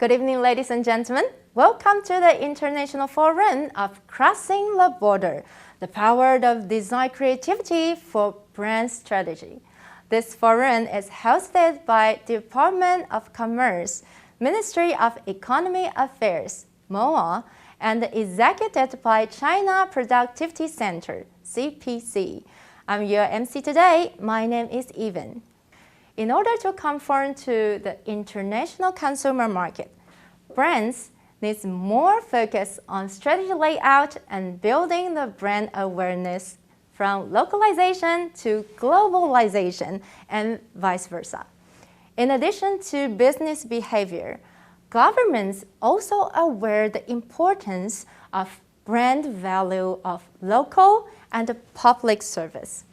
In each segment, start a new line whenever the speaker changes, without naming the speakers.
Good evening, ladies and gentlemen. Welcome to the International Forum of Crossing the Border, the Power of Design Creativity for Brand Strategy. This forum is hosted by Department of Commerce, Ministry of Economic Affairs, MOA, and executed by China Productivity Center, CPC. I'm your MC today. My name is Evan. In order to conform to the international consumer market, brands need more focus on strategy layout and building the brand awareness from localization to globalization and vice versa. In addition to business behavior, governments also aware the importance of brand value of local and public service.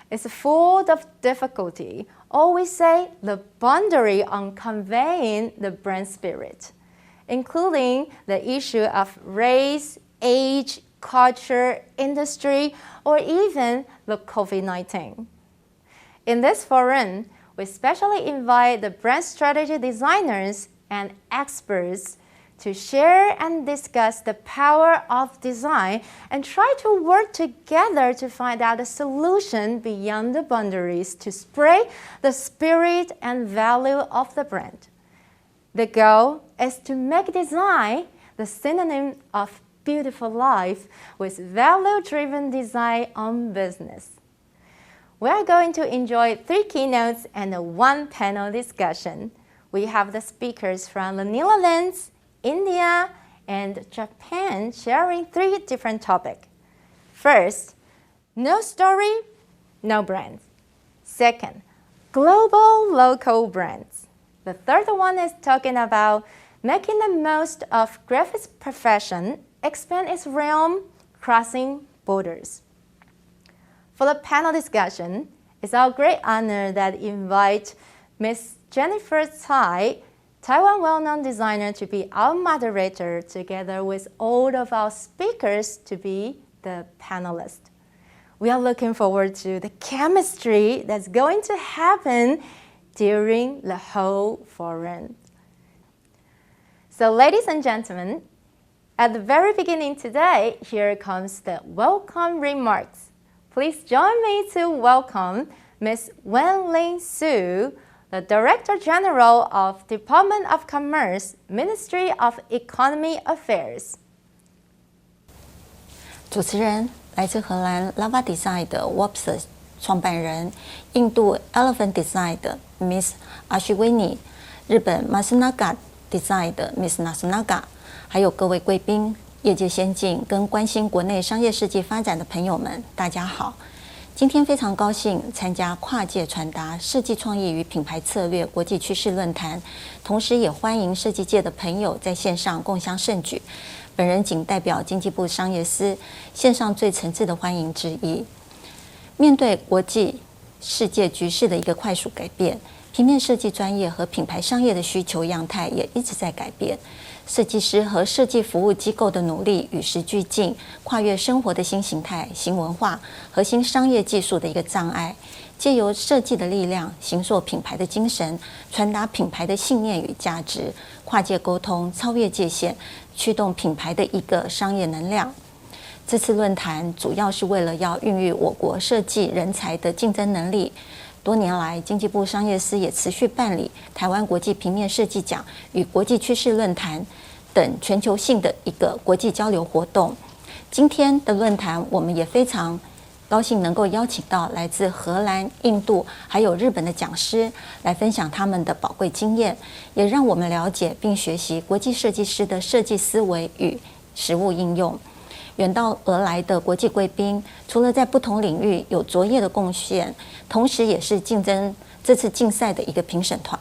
It's full of difficulty, always say the boundary on conveying the brand spirit, including the issue of race, age, culture, industry, or even the COVID-19. In this forum, we specially invite the brand strategy designers and experts to share and discuss the power of design and try to work together to find out a solution beyond the boundaries to spread the spirit and value of the brand. The goal is to make design the synonym of beautiful life with value-driven design on business. We are going to enjoy 3 keynotes and 1 panel discussion. We have the speakers from the Netherlands, India, and Japan sharing 3 different topics. First, no story, no brands. Second, global local brands. The third one is talking about making the most of graphics profession, expand its realm, crossing borders. For the panel discussion, it's our great honor that invite Ms. Jennifer Tsai, Taiwan well-known designer, to be our moderator together with all of our speakers to be the panelists. We are looking forward to the chemistry that's going to happen during the whole forum. So ladies and gentlemen, at the very beginning today, here comes the welcome remarks. Please join me to welcome Ms. Wenling Su, the Director General of Department of Commerce, Ministry of Economic Affairs.
主持人来自荷兰 Lava Design 的 Wops 创办人，印度 Elephant Design 的 Miss Ashwini， 日本 Masunaga Design 的 Miss Nasunaga， 还有各位贵宾、业界先进跟关心国内商业世界发展的朋友们，大家好。今天非常高兴参加跨界传达设计创意与品牌策略国际趋势论坛，同时也欢迎设计界的朋友在线上共襄盛举。本人仅代表经济部商业司，线上最诚挚的欢迎之一。面对国际世界局势的一个快速改变，平面设计专业和品牌商业的需求样态也一直在改变。设计师和设计服务机构的努力与时俱进，跨越生活的新形态、新文化和新商业技术的一个障碍，借由设计的力量，形塑品牌的精神，传达品牌的信念与价值，跨界沟通，超越界限，驱动品牌的一个商业能量。这次论坛主要是为了要孕育我国设计人才的竞争能力。多年来，经济部商业司也持续办理台湾国际平面设计奖与国际趋势论坛等全球性的一个国际交流活动。今天的论坛，我们也非常高兴能够邀请到来自荷兰、印度还有日本的讲师来分享他们的宝贵经验，也让我们了解并学习国际设计师的设计思维与实务应用。远道而来的国际贵宾，除了在不同领域有卓越的贡献，同时也是这次竞赛的一个评审团。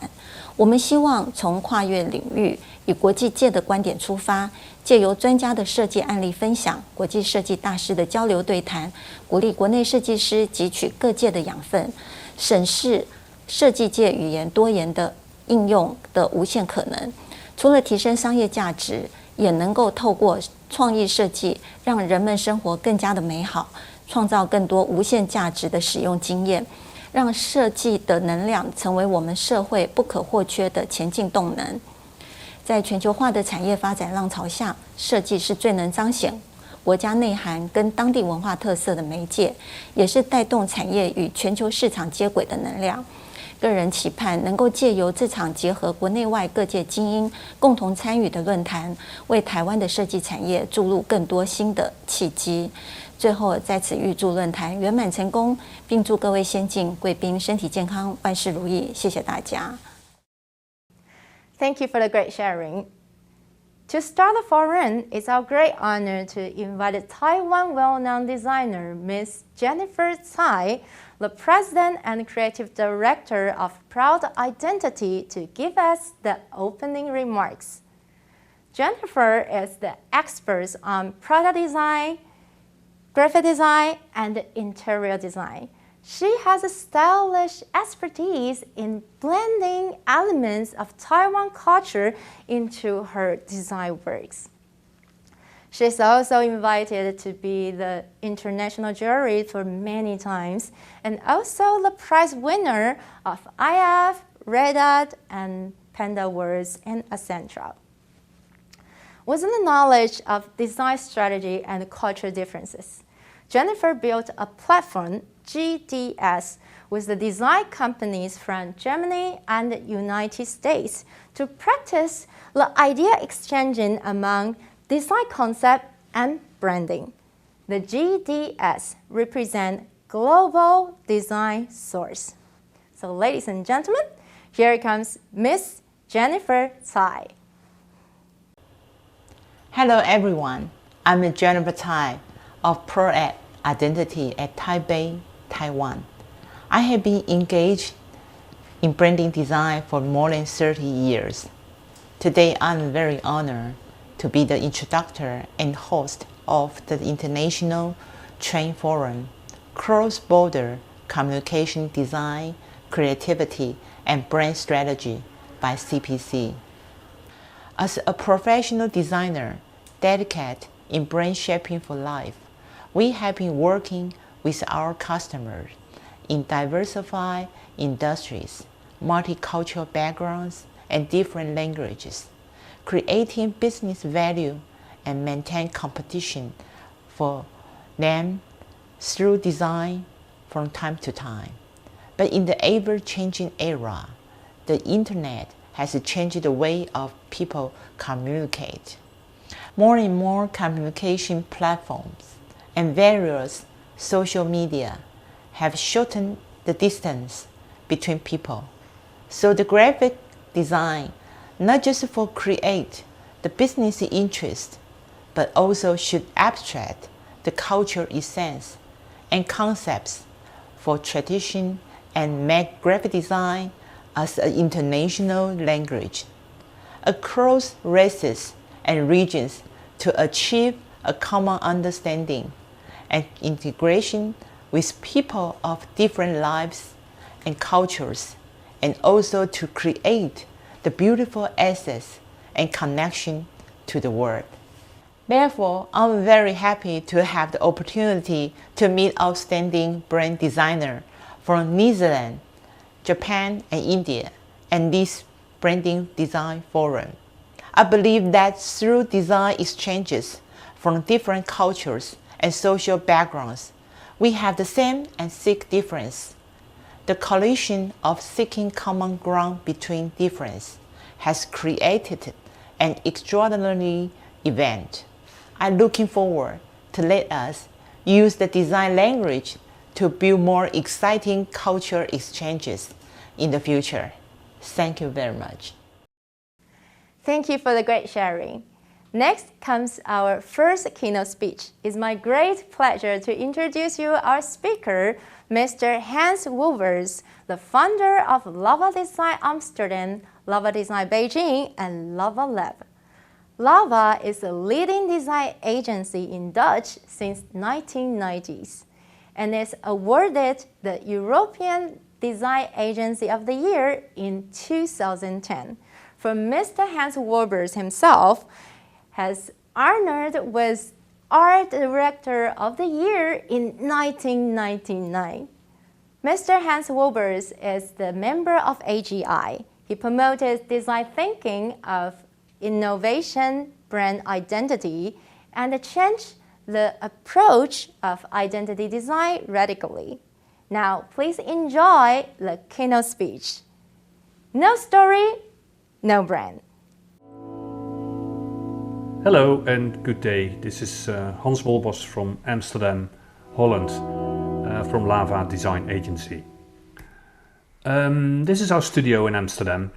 我们希望从跨越领域与国际界的观点出发，借由专家的设计案例分享、国际设计大师的交流对谈，鼓励国内设计师汲取各界的养分，审视设计界语言多元的应用的无限可能。除了提升商业价值，也能够透过创意设计让人们生活更加的美好，创造更多无限价值的使用经验，让设计的能量成为我们社会不可或缺的前进动能。在全球化的产业发展浪潮下，设计是最能彰显国家内涵跟当地文化特色的媒介，也是带动产业与全球市场接轨的能量。个人期盼能够借由这场结合国内外各界精英共同参与的论坛，为台湾的设计产业注入更多新的契机。最后在此预祝论坛圆满成功，并祝各位先进贵宾身体健康，万事如意。谢谢大家。
Thank you for the great sharing. To start the forum, it's our great honor to invite Taiwan well-known designer Ms. Jennifer Tsai, the President and Creative Director of Proud Identity, to give us the opening remarks. Jennifer is the expert on product design, graphic design, and interior design. She has a stylish expertise in blending elements of Taiwan culture into her design works. She's also invited to be the international jury for many times, and also the prize winner of IF, Red Dot, and Panda Awards, and etc. With the knowledge of design strategy and cultural differences, Jennifer built a platform, GDS, with the design companies from Germany and the United States to practice the idea exchanging among design concept and branding. The GDS represent Global Design Source. So ladies and gentlemen, here comes Miss Jennifer Tsai.
Hello everyone, I'm Jennifer Tsai of Proud Identity at Taipei, Taiwan. I have been engaged in branding design for more than 30 years. Today I'm very honored to be the introductor and host of the International Trade Forum, Cross-Border Communication Design, Creativity and Brand Strategy by CPC. As a professional designer dedicated in brand shaping for life, we have been working with our customers in diversified industries, multicultural backgrounds, and different languages, creating business value and maintain competition for them through design from time to time. But in the ever-changing era, the internet has changed the way of people communicate. More and more communication platforms and various social media have shortened the distance between people. So the graphic design, not just for create the business interest, but also should abstract the cultural essence and concepts for tradition and make graphic design as an international language across races and regions to achieve a common understanding and integration with people of different lives and cultures, and also to create the beautiful assets and connection to the world. Therefore, I'm very happy to have the opportunity to meet outstanding brand designers from New Zealand, Japan, and India, and this branding design forum. I believe that through design exchanges from different cultures and social backgrounds, we have the same and seek difference. The collision of seeking common ground between difference has created an extraordinary event. I'm looking forward to let us use the design language to build more exciting cultural exchanges in the future. Thank you very much.
Thank you for the great sharing. Next comes our first keynote speech. It's my great pleasure to introduce you our speaker, Mr. Hans Wolvers, the founder of Lava Design Amsterdam, Lava Design Beijing, and Lava Lab. Lava is a leading design agency in Dutch since 1990s and is awarded the European Design Agency of the Year in 2010. From Mr. Hans Wolvers himself, has honored with Art Director of the Year in 1999. Mr. Hans Wolvers is the member of AGI. He promoted design thinking of innovation, brand identity, and change the approach of identity design radically. Now, please enjoy the keynote speech. No story, no brand.
Hello and good day. This is Hans Wolbers from Amsterdam, Holland, from Lava Design Agency. This is our studio in Amsterdam,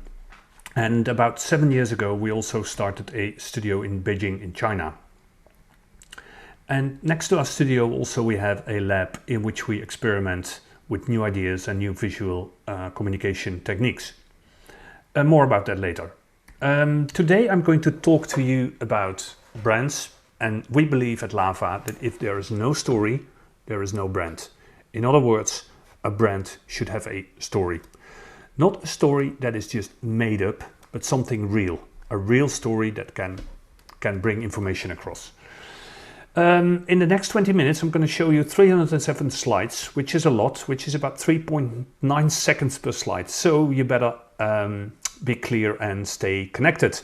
and about 7 years ago we also started a studio in Beijing in China. And next to our studio also we have a lab in which we experiment with new ideas and new visual communication techniques. More about that later. Today I'm going to talk to you about brands, and we believe at Lava that if there is no story, there is no brand. In other words, a brand should have a story. Not a story that is just made up, but something real. A real story that can bring information across. In the next 20 minutes I'm going to show you 307 slides, which is a lot, which is about 3.9 seconds per slide. So you better be clear and stay connected.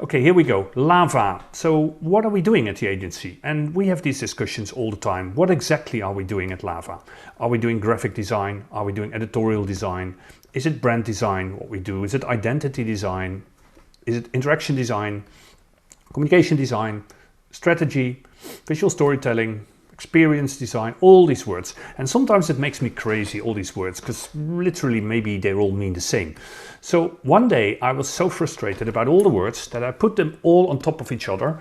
Okay, here we go. Lava. So what are we doing at the agency? And we have these discussions all the time. What exactly are we doing at Lava? Are we doing graphic design? Are we doing editorial design? Is it brand design what we do? Is it identity design? Is it interaction design? Communication design? Strategy? Visual storytelling? Experience design? All these words. And sometimes it makes me crazy, all these words, because literally maybe they all mean the same. So one day I was so frustrated about all the words that I put them all on top of each other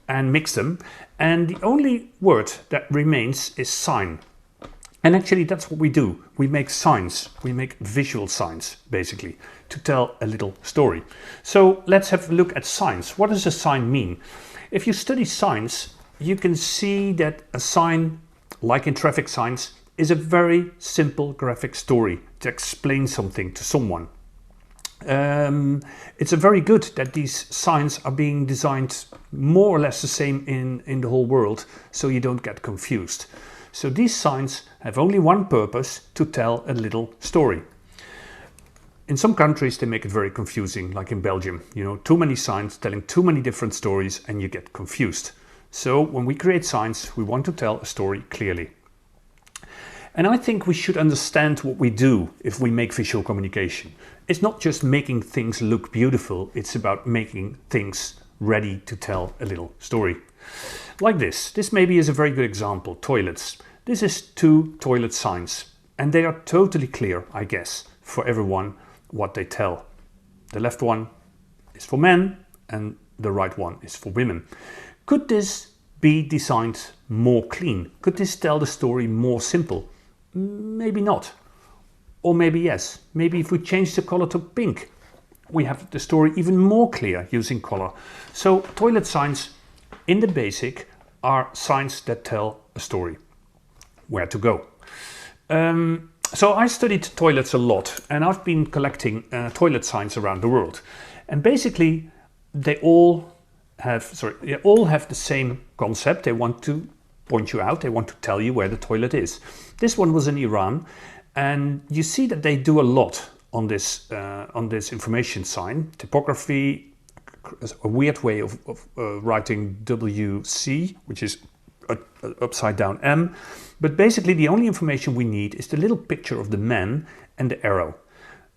and mixed them. And the only word that remains is sign. And actually that's what we do. We make signs. We make visual signs, basically, to tell a little story. So let's have a look at signs. What does a sign mean? If you study signs, you can see that a sign, like in traffic signs, is a very simple graphic story to explain something to someone. It's very good that these signs are being designed more or less the same in the whole world, so you don't get confused. So these signs have only one purpose: to tell a little story. In some countries they make it very confusing, like in Belgium. You know, too many signs telling too many different stories and you get confused. So when we create signs, we want to tell a story clearly. And I think we should understand what we do if we make visual communication. It's not just making things look beautiful, it's about making things ready to tell a little story. Like this. This maybe is a very good example. Toilets. This is 2 toilet signs, and they are totally clear, I guess, for everyone what they tell. The left one is for men and the right one is for women. Could this be designed more clean? Could this tell the story more simple? Maybe not. Or maybe yes. Maybe if we change the color to pink, we have the story even more clear using color. So toilet signs in the basic are signs that tell a story. Where to go? So I studied toilets a lot, and I've been collecting toilet signs around the world. And basically they all have the same concept. They want to point you out, they want to tell you where the toilet is. This one was in Iran, and you see that they do a lot on this information sign. Typography, a weird way of writing WC, which is upside down M. But basically the only information we need is the little picture of the man and the arrow.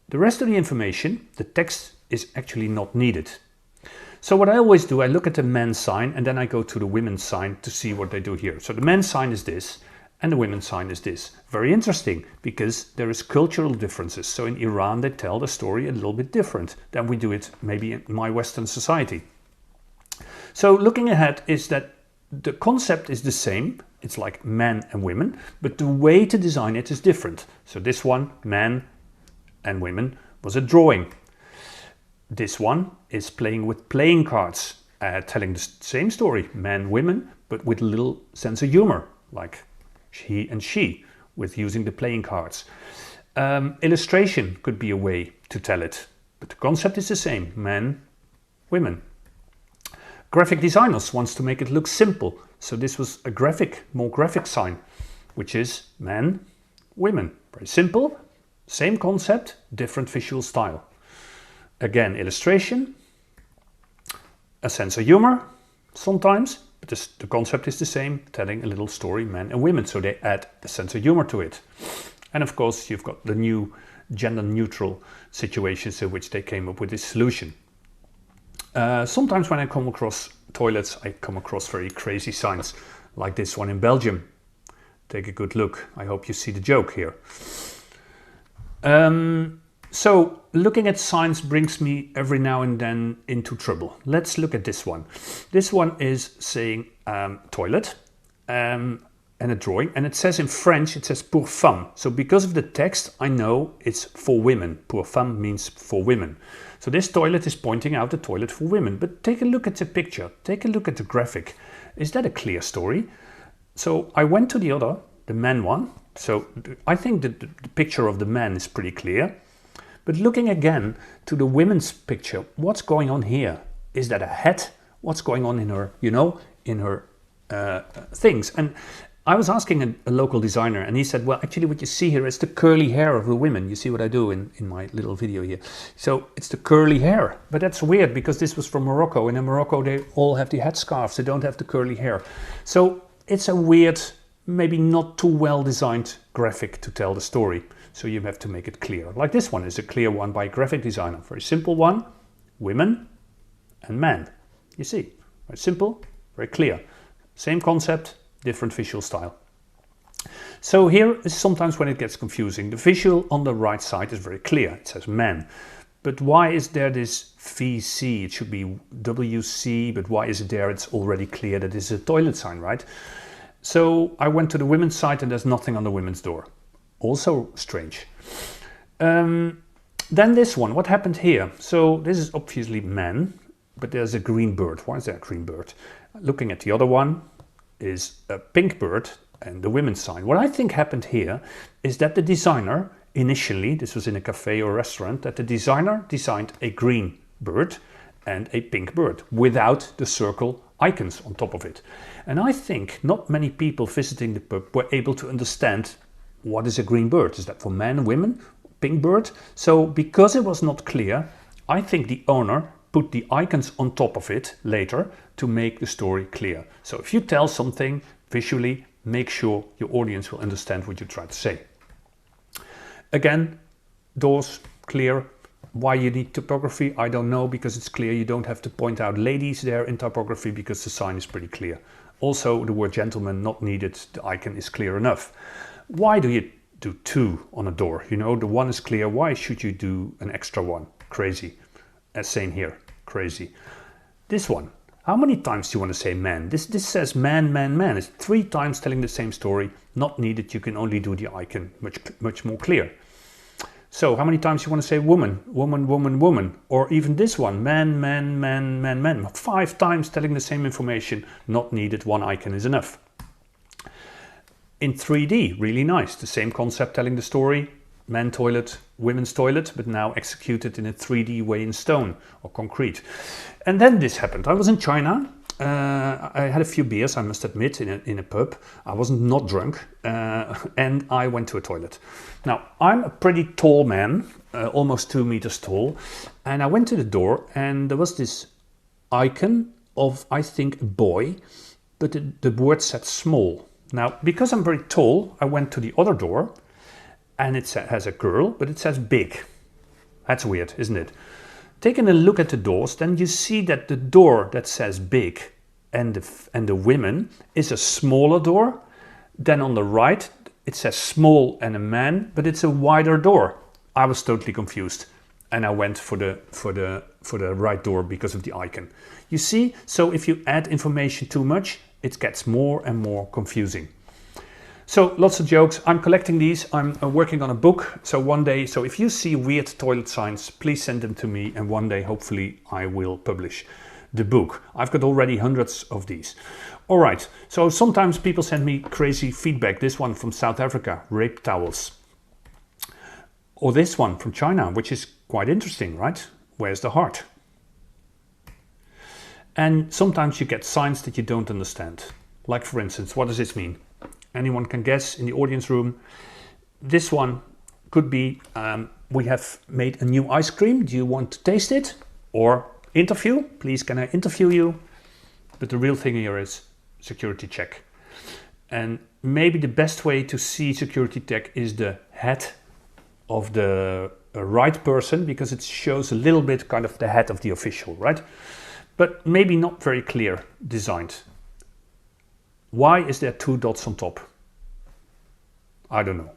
The rest of the information, the text, is actually not needed. So what I always do, I look at the men's sign and then I go to the women's sign to see what they do here. So the men's sign is this and the women's sign is this. Very interesting, because there is cultural differences. So in Iran they tell the story a little bit different than we do it maybe in my Western society. So looking ahead is that the concept is the same. It's like men and women, but the way to design it is different. So this one, men and women, was a drawing. This one is playing with playing cards, telling the same story, men, women, but with a little sense of humor, like he and she, with using the playing cards. Illustration could be a way to tell it, but the concept is the same, men, women. Graphic designers wants to make it look simple, so this was a more graphic sign, which is men, women. Very simple, same concept, different visual style. Again, illustration, a sense of humor sometimes, but the concept is the same, telling a little story, men and women, so they add a sense of humor to it. And of course you've got the new gender neutral situations in which they came up with this solution. Sometimes when I come across toilets, I come across very crazy signs, like this one in Belgium. Take a good look. I hope you see the joke here. So looking at signs brings me every now and then into trouble. Let's look at this one. This one is saying toilet and a drawing, and it says in French, it says pour femme. So because of the text, I know it's for women. Pour femme means for women. So this toilet is pointing out the toilet for women. But take a look at the picture. Take a look at the graphic. Is that a clear story? So I went to the man one. So I think the picture of the man is pretty clear. But looking again to the women's picture, what's going on here? Is that a hat? What's going on in her, you know, in her things? And I was asking a local designer, and he said, well, actually what you see here is the curly hair of the women. You see what I do in my little video here. So it's the curly hair, but that's weird because this was from Morocco, and in Morocco they all have the headscarves, they don't have the curly hair. So it's a weird, maybe not too well designed graphic to tell the story. So you have to make it clear. Like this one is a clear one by a graphic designer. Very simple one, women and men. You see, very simple, very clear. Same concept, different visual style. So here is sometimes when it gets confusing. The visual on the right side is very clear. It says men. But why is there this VC? It should be WC, but why is it there? It's already clear that this is a toilet sign, right? So I went to the women's side and there's nothing on the women's door. Also strange. Then this one, what happened here? So this is obviously men, but there's a green bird. Why is there a green bird? Looking at the other one is a pink bird and the women's sign. What I think happened here is that the designer initially, this was in a cafe or restaurant, that the designer designed a green bird and a pink bird without the circle icons on top of it. And I think not many people visiting the pub were able to understand what is a green bird. Is that for men and women? Pink bird? So because it was not clear, I think the owner put the icons on top of it later to make the story clear. So if you tell something visually, make sure your audience will understand what you try to say. Again, doors, clear. Why you need typography, I don't know, because it's clear. You don't have to point out ladies there in typography because the sign is pretty clear. Also, the word gentleman not needed, the icon is clear enough. Why do you do two on a door? You know, the one is clear. Why should you do an extra one? Crazy. As same here, crazy. This one, how many times do you want to say man? This says man, man, man. It's 3 times telling the same story. Not needed. You can only do the icon much more clear. So how many times you want to say woman, woman, woman, woman? Or even this one, man, man, man, man, man. 5 times telling the same information. Not needed. 1 icon is enough. In 3D, really nice. The same concept telling the story. Men toilet, women's toilet, but now executed in a 3D way in stone or concrete. And then this happened. I was in China. I had a few beers, I must admit, in a pub. I wasn't not drunk, and I went to a toilet. Now, I'm a pretty tall man, almost 2 meters tall, and I went to the door, and there was this icon of, I think, a boy, but the word said small. Now, because I'm very tall, I went to the other door, and it has a girl, but it says big. That's weird, isn't it? Taking a look at the doors, then you see that the door that says big and the women is a smaller door. Then on the right, it says small and a man, but it's a wider door. I was totally confused, and I went for the right door because of the icon. You see, so if you add information too much, it gets more and more confusing. So lots of jokes. I'm collecting these. I'm working on a book. So one day, so if you see weird toilet signs, please send them to me. And one day, hopefully, I will publish the book. I've got already hundreds of these. All right. So sometimes people send me crazy feedback. This one from South Africa, rape towels. Or this one from China, which is quite interesting, right? Where's the heart? And sometimes you get signs that you don't understand. Like, for instance, what does this mean? Anyone can guess in the audience room. This one could be, we have made a new ice cream. Do you want to taste it? Or interview. Please, can I interview you? But the real thing here is security check. And maybe the best way to see security check is the head of the right person, because it shows a little bit kind of the head of the official, right? But maybe not very clear designed. Why is there 2 dots on top? I don't know.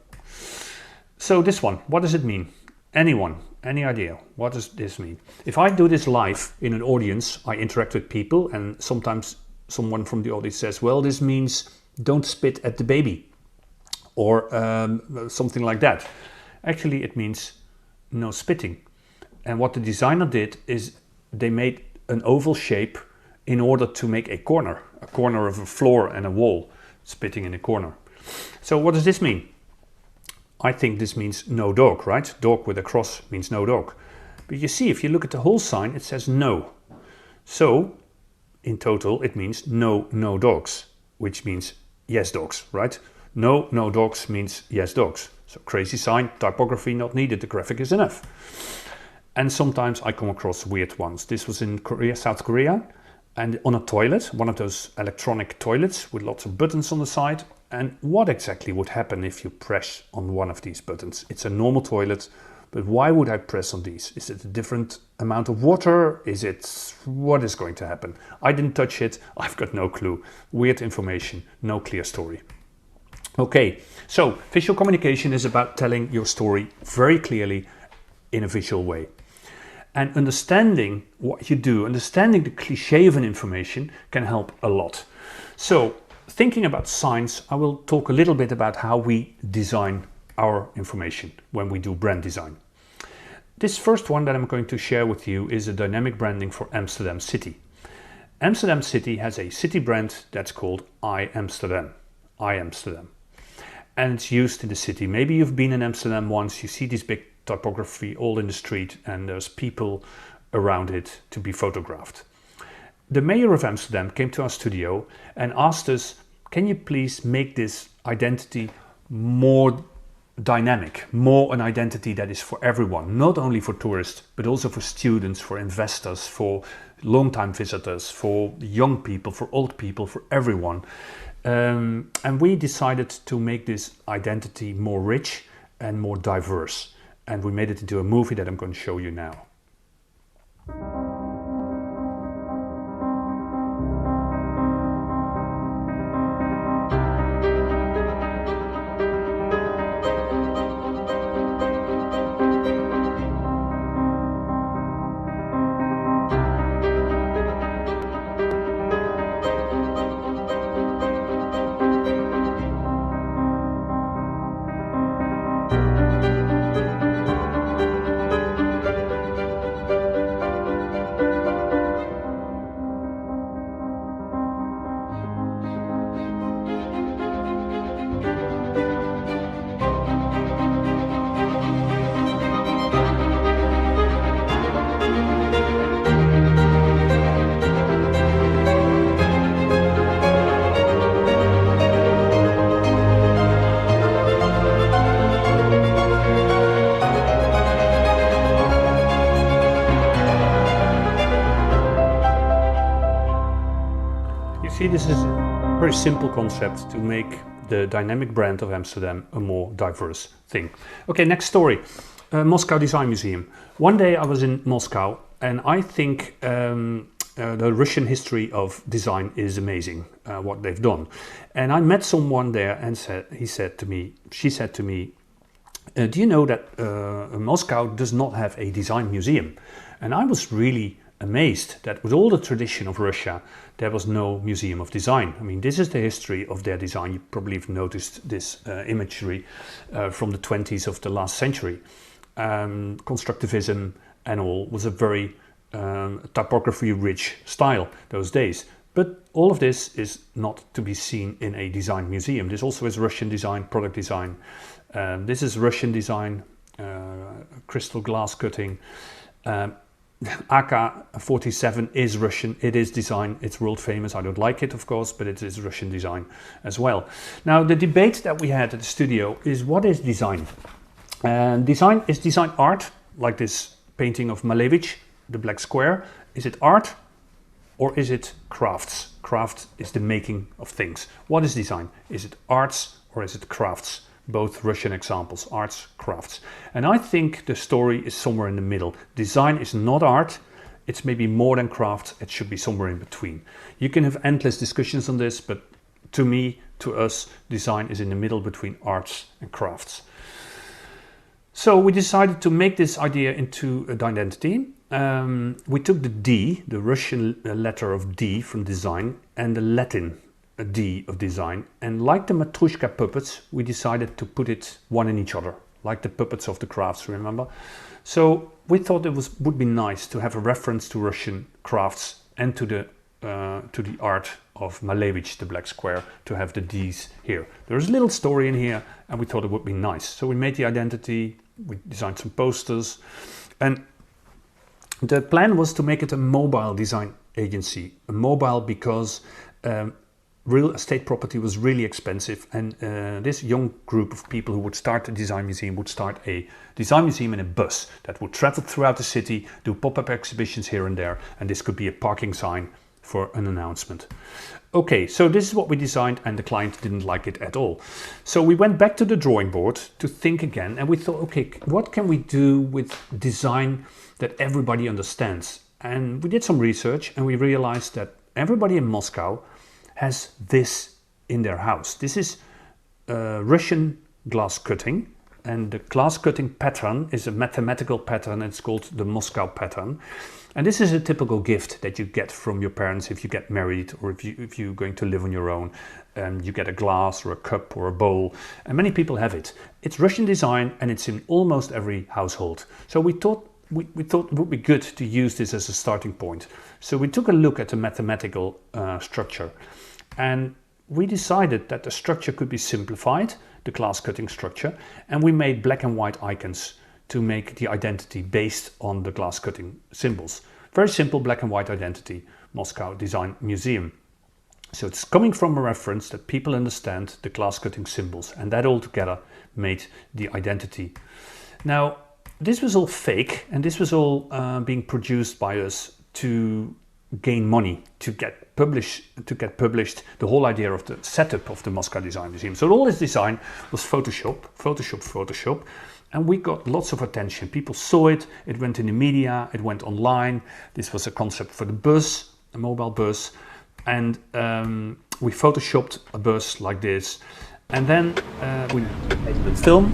So this one, what does it mean? Anyone, any idea? What does this mean? If I do this live in an audience, I interact with people, and sometimes someone from the audience says, well, this means don't spit at the baby, or something like that. Actually, it means no spitting. And what the designer did is they made an oval shape in order to make a corner of a floor and a wall, spitting in a corner. So what does this mean? I think this means no dog, right? Dog with a cross means no dog. But you see, if you look at the whole sign, it says no. So in total, it means no dogs, which means yes dogs, right? No dogs means yes dogs. So crazy sign, typography not needed, the graphic is enough. And sometimes I come across weird ones. This was in Korea, South Korea, and on a toilet, one of those electronic toilets with lots of buttons on the side. And what exactly would happen if you press on one of these buttons? It's a normal toilet, but why would I press on these? Is it a different amount of water? What is going to happen? I didn't touch it, I've got no clue. Weird information, no clear story. Okay, so visual communication is about telling your story very clearly in a visual way. And understanding what you do, understanding the cliché of an information can help a lot. So thinking about signs, I will talk a little bit about how we design our information when we do brand design. This first one that I'm going to share with you is a dynamic branding for Amsterdam City. Amsterdam City has a city brand that's called I Amsterdam. I Amsterdam. And it's used in the city. Maybe you've been in Amsterdam once, you see this big typography all in the street, and there's people around it to be photographed. The mayor of Amsterdam came to our studio and asked us, can you please make this identity more dynamic, more an identity that is for everyone, not only for tourists, but also for students, for investors, for long-time visitors, for young people, for old people, for everyone. And we decided to make this identity more rich and more diverse. And we made it into a movie that I'm going to show you now. See, this is a very simple concept to make the dynamic brand of Amsterdam a more diverse thing. Okay, next story. Moscow Design Museum. One day I was in Moscow, and I think the Russian history of design is amazing, what they've done. And I met someone there, and she said to me, do you know that Moscow does not have a design museum? And I was really amazed that with all the tradition of Russia, there was no museum of design. I mean, this is the history of their design. You probably have noticed this imagery from the 20s of the last century. Constructivism and all was a very typography-rich style those days. But all of this is not to be seen in a design museum. This also is Russian design, product design. This is Russian design, crystal glass cutting. AK-47 is Russian, it is design, it's world famous. I don't like it, of course, but it is Russian design as well. Now, the debate that we had at the studio is, what is design? Design is design art, like this painting of Malevich, the Black Square, Is it art or is it crafts? Craft is the making of things. What is design? Is it arts or is it crafts? Both Russian examples, arts, crafts. And I think the story is somewhere in the middle. Design is not art. It's maybe more than craft. It should be somewhere in between. You can have endless discussions on this, but to me, to us, design is in the middle between arts and crafts. So we decided to make this idea into an identity. We took the D, the Russian letter of D from design, and the Latin D of design, and like the Matryoshka puppets, we decided to put it one in each other, like the puppets of the crafts, remember? So we thought it would be nice to have a reference to Russian crafts and to the art of Malevich, the black square, to have the D's here. There's a little story in here, and we thought it would be nice. So we made the identity, we designed some posters, and the plan was to make it a mobile design agency. A mobile because real estate property was really expensive, and this young group of people who would start a design museum would start a design museum in a bus that would travel throughout the city, do pop-up exhibitions here and there, and this could be a parking sign for an announcement. Okay, so this is what we designed, and the client didn't like it at all. So we went back to the drawing board to think again, and we thought, okay, what can we do with design that everybody understands? And we did some research, and we realized that everybody in Moscow has this in their house. This is Russian glass cutting, and the glass cutting pattern is a mathematical pattern. It's called the Moscow pattern, and this is a typical gift that you get from your parents if you get married, or if you're going to live on your own. You get a glass or a cup or a bowl, and many people have it. It's Russian design, and it's in almost every household. So we thought it would be good to use this as a starting point. So we took a look at the mathematical structure, and we decided that the structure could be simplified, the glass cutting structure, and we made black and white icons to make the identity based on the glass cutting symbols. Very simple black and white identity, Moscow Design Museum. So it's coming from a reference that people understand the glass cutting symbols, and that all together made the identity. Now, this was all fake, and this was all being produced by us to gain money, to get published. The whole idea of the setup of the Moscow Design Museum. So all this design was Photoshop, and we got lots of attention. People saw it. It went in the media. It went online. This was a concept for the bus, a mobile bus, and we photoshopped a bus like this, and then we made a film.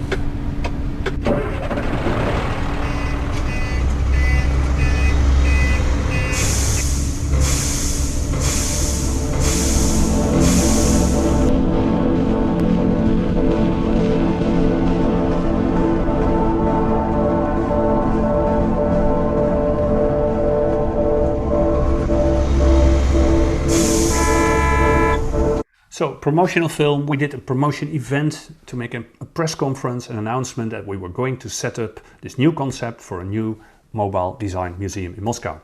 So promotional film, we did a promotion event to make a press conference, an announcement that we were going to set up this new concept for a new mobile design museum in Moscow.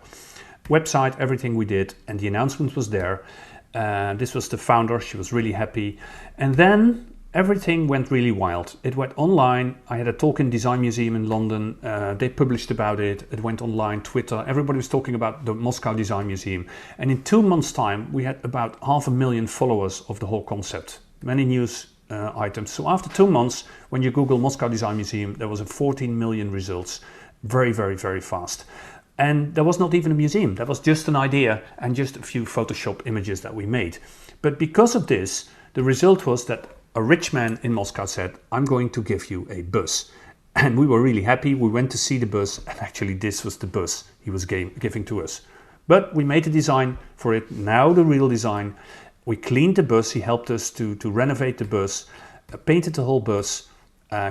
Website, everything we did, and the announcement was there. This was the founder, she was really happy. And then everything went really wild. It went online. I had a talk in Design Museum in London. They published about it. It went online, Twitter. Everybody was talking about the Moscow Design Museum. And in 2 months' time, we had about 500,000 followers of the whole concept. Many news items. So after 2 months, when you Google Moscow Design Museum, there was a 14 million results. Very, very, very fast. And there was not even a museum. That was just an idea and just a few Photoshop images that we made. But because of this, the result was that a rich man in Moscow said, I'm going to give you a bus. And we were really happy. We went to see the bus, and actually this was the bus he was giving to us. But we made a design for it, now the real design. We cleaned the bus. He helped us to renovate the bus, painted the whole bus,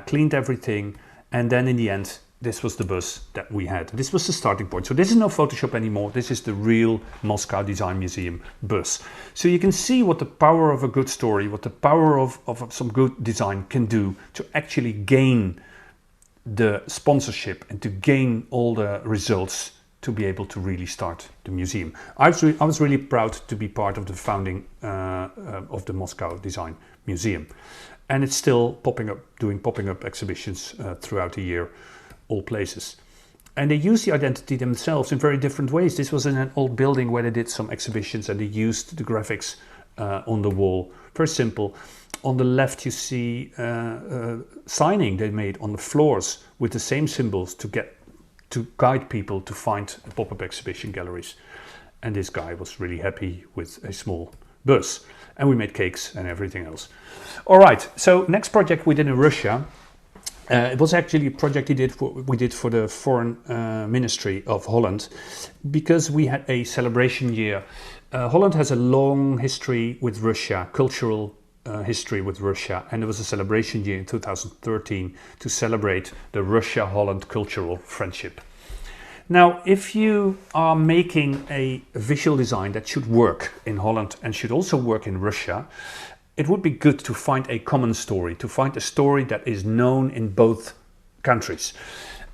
cleaned everything. And then in the end, this was the bus that we had. This was the starting point. So this is no Photoshop anymore. This is the real Moscow Design Museum bus. So you can see what the power of a good story, what the power of some good design can do to actually gain the sponsorship and to gain all the results to be able to really start the museum. I was really proud to be part of the founding of the Moscow Design Museum. And it's still popping up exhibitions throughout the year, all places. And they used the identity themselves in very different ways. This was in an old building where they did some exhibitions and they used the graphics on the wall. Very simple. On the left you see signing they made on the floors with the same symbols to guide people to find pop-up exhibition galleries. And this guy was really happy with a small bus. And we made cakes and everything else. All right, so next project we did in Russia. It was actually a project we did for the Foreign Ministry of Holland, because we had a celebration year. Holland has a long history with Russia, cultural history with Russia, and there was a celebration year in 2013 to celebrate the Russia-Holland cultural friendship. Now, if you are making a visual design that should work in Holland and should also work in Russia, it would be good to find a common story, to find a story that is known in both countries.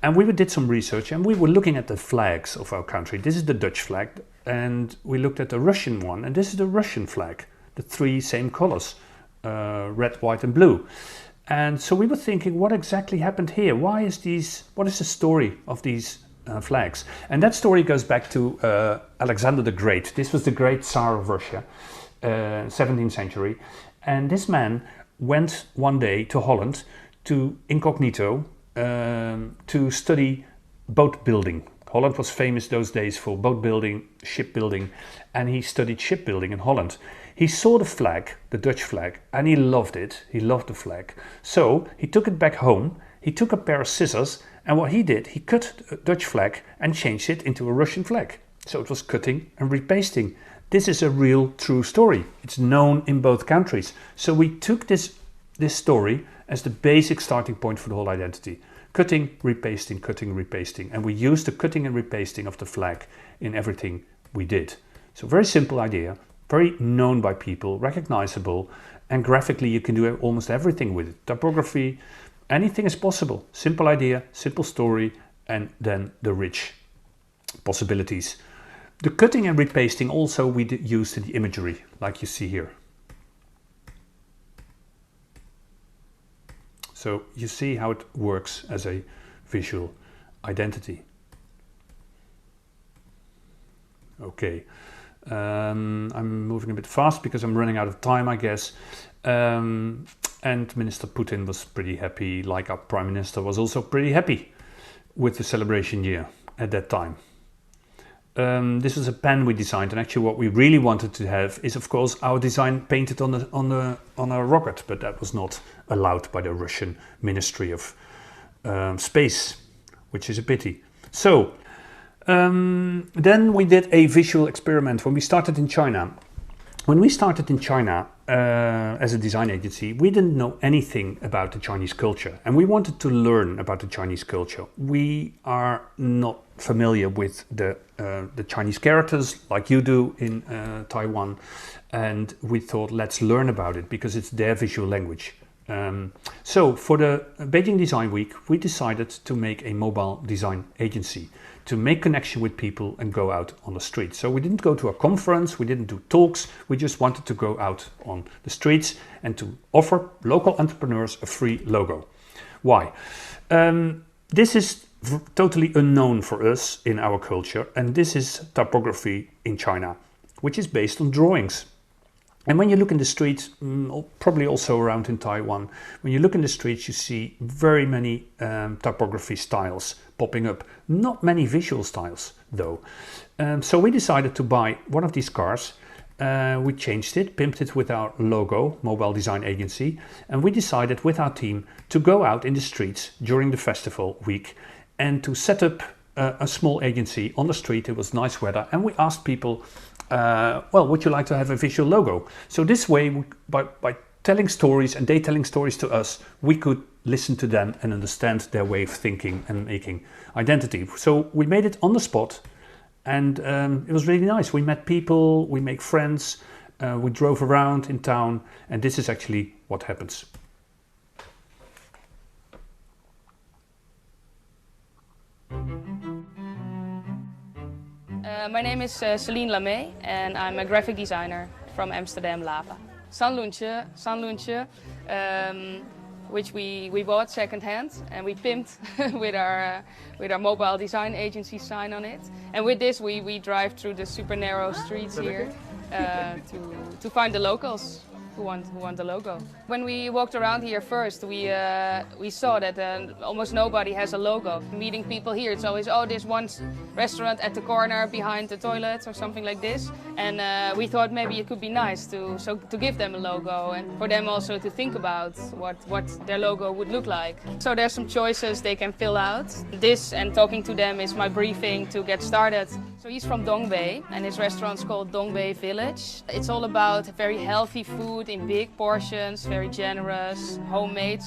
And we did some research and we were looking at the flags of our country. This is the Dutch flag, and we looked at the Russian one, and this is the Russian flag, the three same colors, red, white and blue. And so we were thinking, what exactly happened here? What is the story of these flags? And that story goes back to Alexander the Great. This was the great Tsar of Russia, 17th century. And this man went one day to Holland to incognito to study boat building. Holland was famous those days for boat building, shipbuilding, and he studied shipbuilding in Holland. He saw the flag, the Dutch flag, and he loved it. He loved the flag. So he took it back home. He took a pair of scissors, and what he did, he cut the Dutch flag and changed it into a Russian flag. So it was cutting and repasting. This is a real true story. It's known in both countries. So we took this story as the basic starting point for the whole identity. Cutting, repasting, and we used the cutting and repasting of the flag in everything we did. So very simple idea, very known by people, recognizable, and graphically you can do almost everything with it. Typography, anything is possible. Simple idea, simple story, and then the rich possibilities. The cutting and repasting also we used in the imagery, like you see here. So you see how it works as a visual identity. Okay, I'm moving a bit fast because I'm running out of time, I guess. And Minister Putin was pretty happy, like our Prime Minister was also pretty happy with the celebration year at that time. This was a pen we designed, and actually what we really wanted to have is, of course, our design painted on a rocket, but that was not allowed by the Russian Ministry of Space, which is a pity. So then we did a visual experiment when we started in China. When we started in China as a design agency, we didn't know anything about the Chinese culture, and we wanted to learn about the Chinese culture. We are not familiar with the Chinese characters like you do in Taiwan, and we thought, let's learn about it because it's their visual language. So for the Beijing Design Week, we decided to make a mobile design agency to make connection with people and go out on the street. So we didn't go to a conference, we didn't do talks, we just wanted to go out on the streets and to offer local entrepreneurs a free logo. Why? This is totally unknown for us in our culture, and this is typography in China, which is based on drawings. And when you look in the streets, probably also around in Taiwan, when you look in the streets you see very many typography styles popping up. Not many visual styles though. So we decided to buy one of these cars. We changed it, pimped it with our logo, Mobile Design Agency, and we decided with our team to go out in the streets during the festival week and to set up a small agency on the street. It was nice weather, and we asked people, well, would you like to have a visual logo? So this way, by telling stories and they telling stories to us, we could listen to them and understand their way of thinking and making identity. So we made it on the spot, and it was really nice. We met people, we make friends, we drove around in town, and this is actually what happens.
My name is Celine Lamé, and I'm a graphic designer from Amsterdam, Lava. Sanlunche, which we bought secondhand and we pimped with our mobile design agency sign on it. And with this, we drive through the super narrow streets here to find the locals who want the logo. When we walked around here first, we saw that almost nobody has a logo. Meeting people here, it's always, oh, there's one restaurant at the corner behind the toilets or something like this. And we thought maybe it could be nice to give them a logo and for them also to think about what their logo would look like. So there's some choices they can fill out. This and talking to them is my briefing to get started. So he's from Dongbei and his restaurant's called Dongbei Village. It's all about very healthy food in big portions, very generous, homemade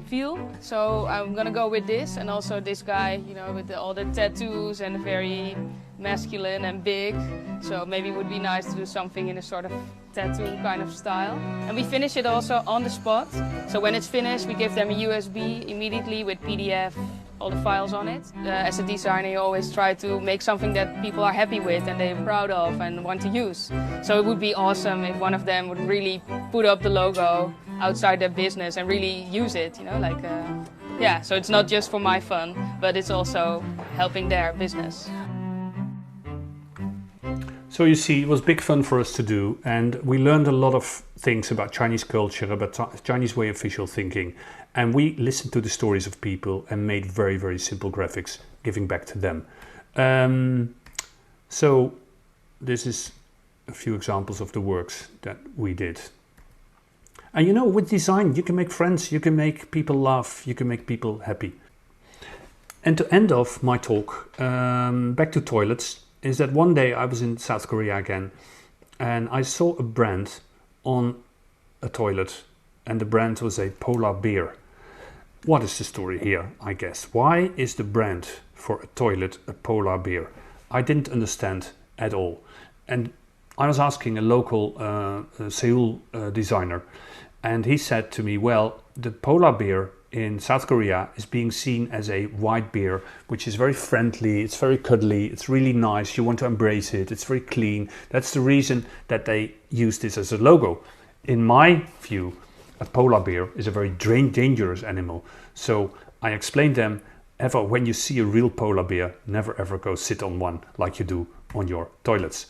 feel. So I'm gonna go with this, and also this guy, you know, with all the tattoos and very masculine and big. So maybe it would be nice to do something in a sort of tattoo kind of style. And we finish it also on the spot. So when it's finished, we give them a USB immediately with PDF, all the files on it. As a designer, you always try to make something that people are happy with and they're proud of and want to use. So it would be awesome if one of them would really put up the logo outside their business and really use it, you know, like, yeah, so it's not just for my fun, but it's also helping their business.
So you see, it was big fun for us to do, and we learned a lot of things about Chinese culture, about Chinese way of visual thinking, and we listened to the stories of people and made very, very simple graphics, giving back to them. So this is a few examples of the works that we did. And you know, with design, you can make friends, you can make people laugh, you can make people happy. And to end off my talk, back to toilets, is that one day I was in South Korea again and I saw a brand on a toilet, and the brand was a polar bear. What is the story here, I guess? Why is the brand for a toilet a polar bear? I didn't understand at all. And I was asking a local Seoul designer, and he said to me, well, the polar bear in South Korea is being seen as a white bear, which is very friendly, it's very cuddly, it's really nice, you want to embrace it, it's very clean. That's the reason that they use this as a logo. In my view, a polar bear is a very dangerous animal. So I explained them, when you see a real polar bear, never ever go sit on one like you do on your toilets.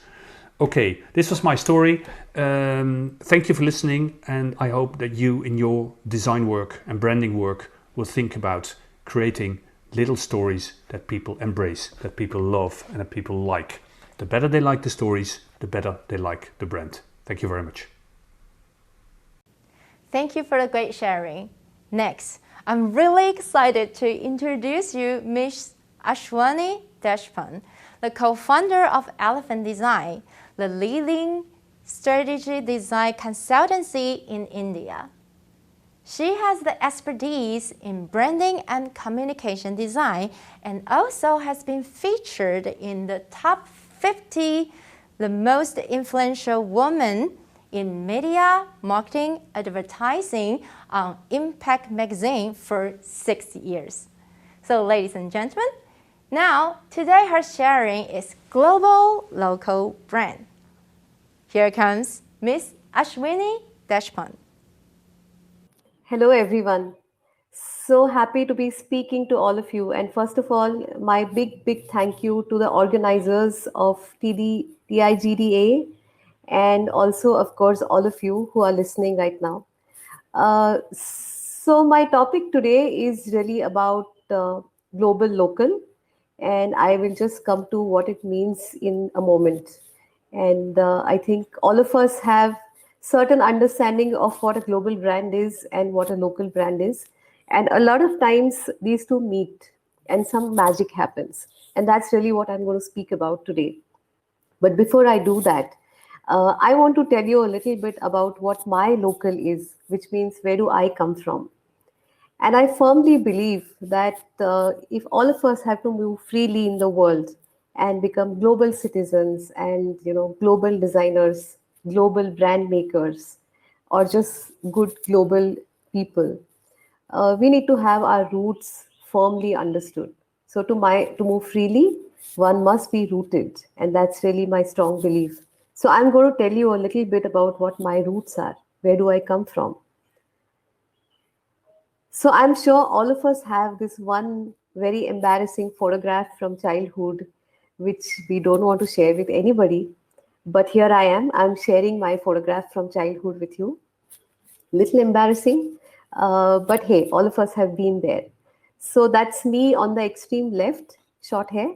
Okay, this was my story. Thank you for listening, and I hope that you in your design work and branding work will think about creating little stories that people embrace, that people love and that people like. The better they like the stories, the better they like the brand. Thank you very much.
Thank you for the great sharing. Next, I'm really excited to introduce you Ms. Ashwani Deshpan, the co-founder of Elephant Design, the leading strategy design consultancy in India. She has the expertise in branding and communication design and also has been featured in the top 50 the most influential women in media, marketing, advertising on Impact magazine for 6 years. So ladies and gentlemen, now today her sharing is global local brand. Here comes Ms. Ashwini Deshpan.
Hello everyone. So happy to be speaking to all of you. And first of all, my big thank you to the organizers of TIGDA and also, of course, all of you who are listening right now. So my topic today is really about global local, and I will just come to what it means in a moment. And I think all of us have certain understanding of what a global brand is and what a local brand is. And a lot of times these two meet and some magic happens. And that's really what I'm going to speak about today. But before I do that, I want to tell you a little bit about what my local is, which means where do I come from. And I firmly believe that if all of us have to move freely in the world and become global citizens and, global designers, global brand makers, or just good global people, we need to have our roots firmly understood. So to move freely, one must be rooted, and that's really my strong belief. So I'm going to tell you a little bit about what my roots are. Where do I come from? So I'm sure all of us have this one very embarrassing photograph from childhood, which we don't want to share with anybody. But here I am, I'm sharing my photograph from childhood with you. Little embarrassing, but hey, all of us have been there. So that's me on the extreme left, short hair.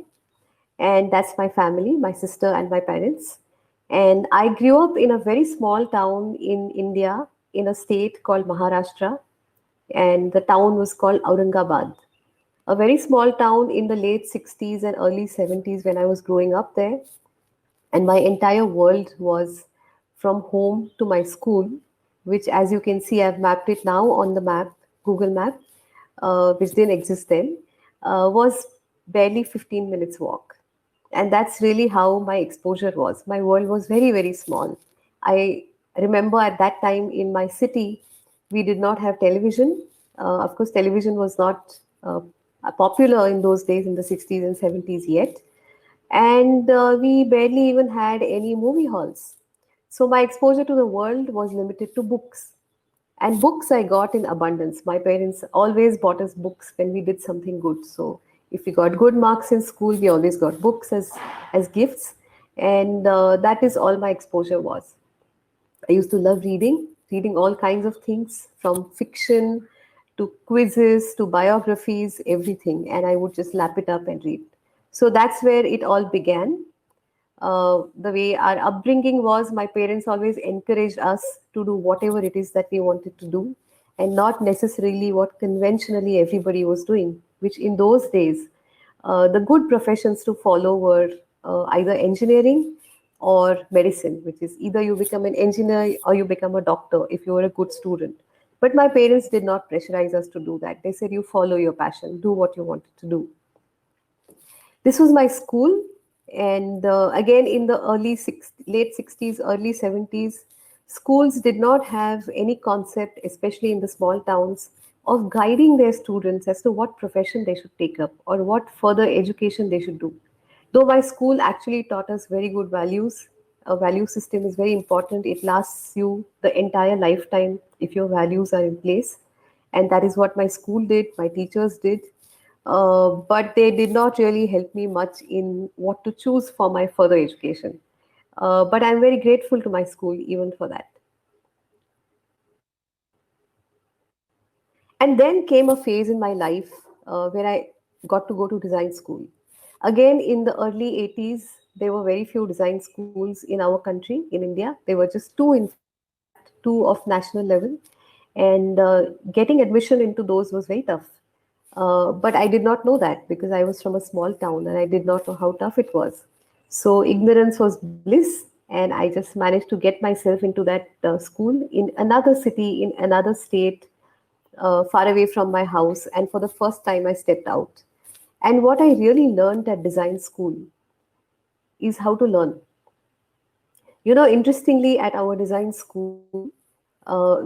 And that's my family, my sister and my parents. And I grew up in a very small town in India, in a state called Maharashtra. And the town was called Aurangabad. A very small town in the late 60s and early 70s when I was growing up there. And my entire world was from home to my school, which, as you can see, I've mapped it now on the map, Google Map, which didn't exist then, was barely 15 minutes walk. And that's really how my exposure was. My world was very, very small. I remember at that time in my city, we did not have television. Of course, television was not popular in those days in the 60s and 70s yet. And we barely even had any movie halls. So my exposure to the world was limited to books. And books I got in abundance. My parents always bought us books when we did something good. So if we got good marks in school, we always got books as gifts. And that is all my exposure was. I used to love reading all kinds of things, from fiction to quizzes to biographies, everything. And I would just lap it up and read. So that's where it all began. The way our upbringing was, my parents always encouraged us to do whatever it is that we wanted to do, and not necessarily what conventionally everybody was doing, which in those days, the good professions to follow were either engineering or medicine, which is either you become an engineer or you become a doctor if you were a good student. But my parents did not pressurize us to do that. They said, you follow your passion, do what you wanted to do. This was my school. And again, in the late 60s, early 70s, schools did not have any concept, especially in the small towns, of guiding their students as to what profession they should take up or what further education they should do. Though my school actually taught us very good values. A value system is very important. It lasts you the entire lifetime if your values are in place. And that is what my school did, my teachers did. But they did not really help me much in what to choose for my further education. But I'm very grateful to my school even for that. And then came a phase in my life where I got to go to design school. Again, in the early 80s, there were very few design schools in our country, in India. There were just two of national level. And getting admission into those was very tough. But I did not know that because I was from a small town and I did not know how tough it was. So ignorance was bliss, and I just managed to get myself into that school in another city, in another state, far away from my house. And for the first time, I stepped out. And what I really learned at design school is how to learn. You know, interestingly, at our design school,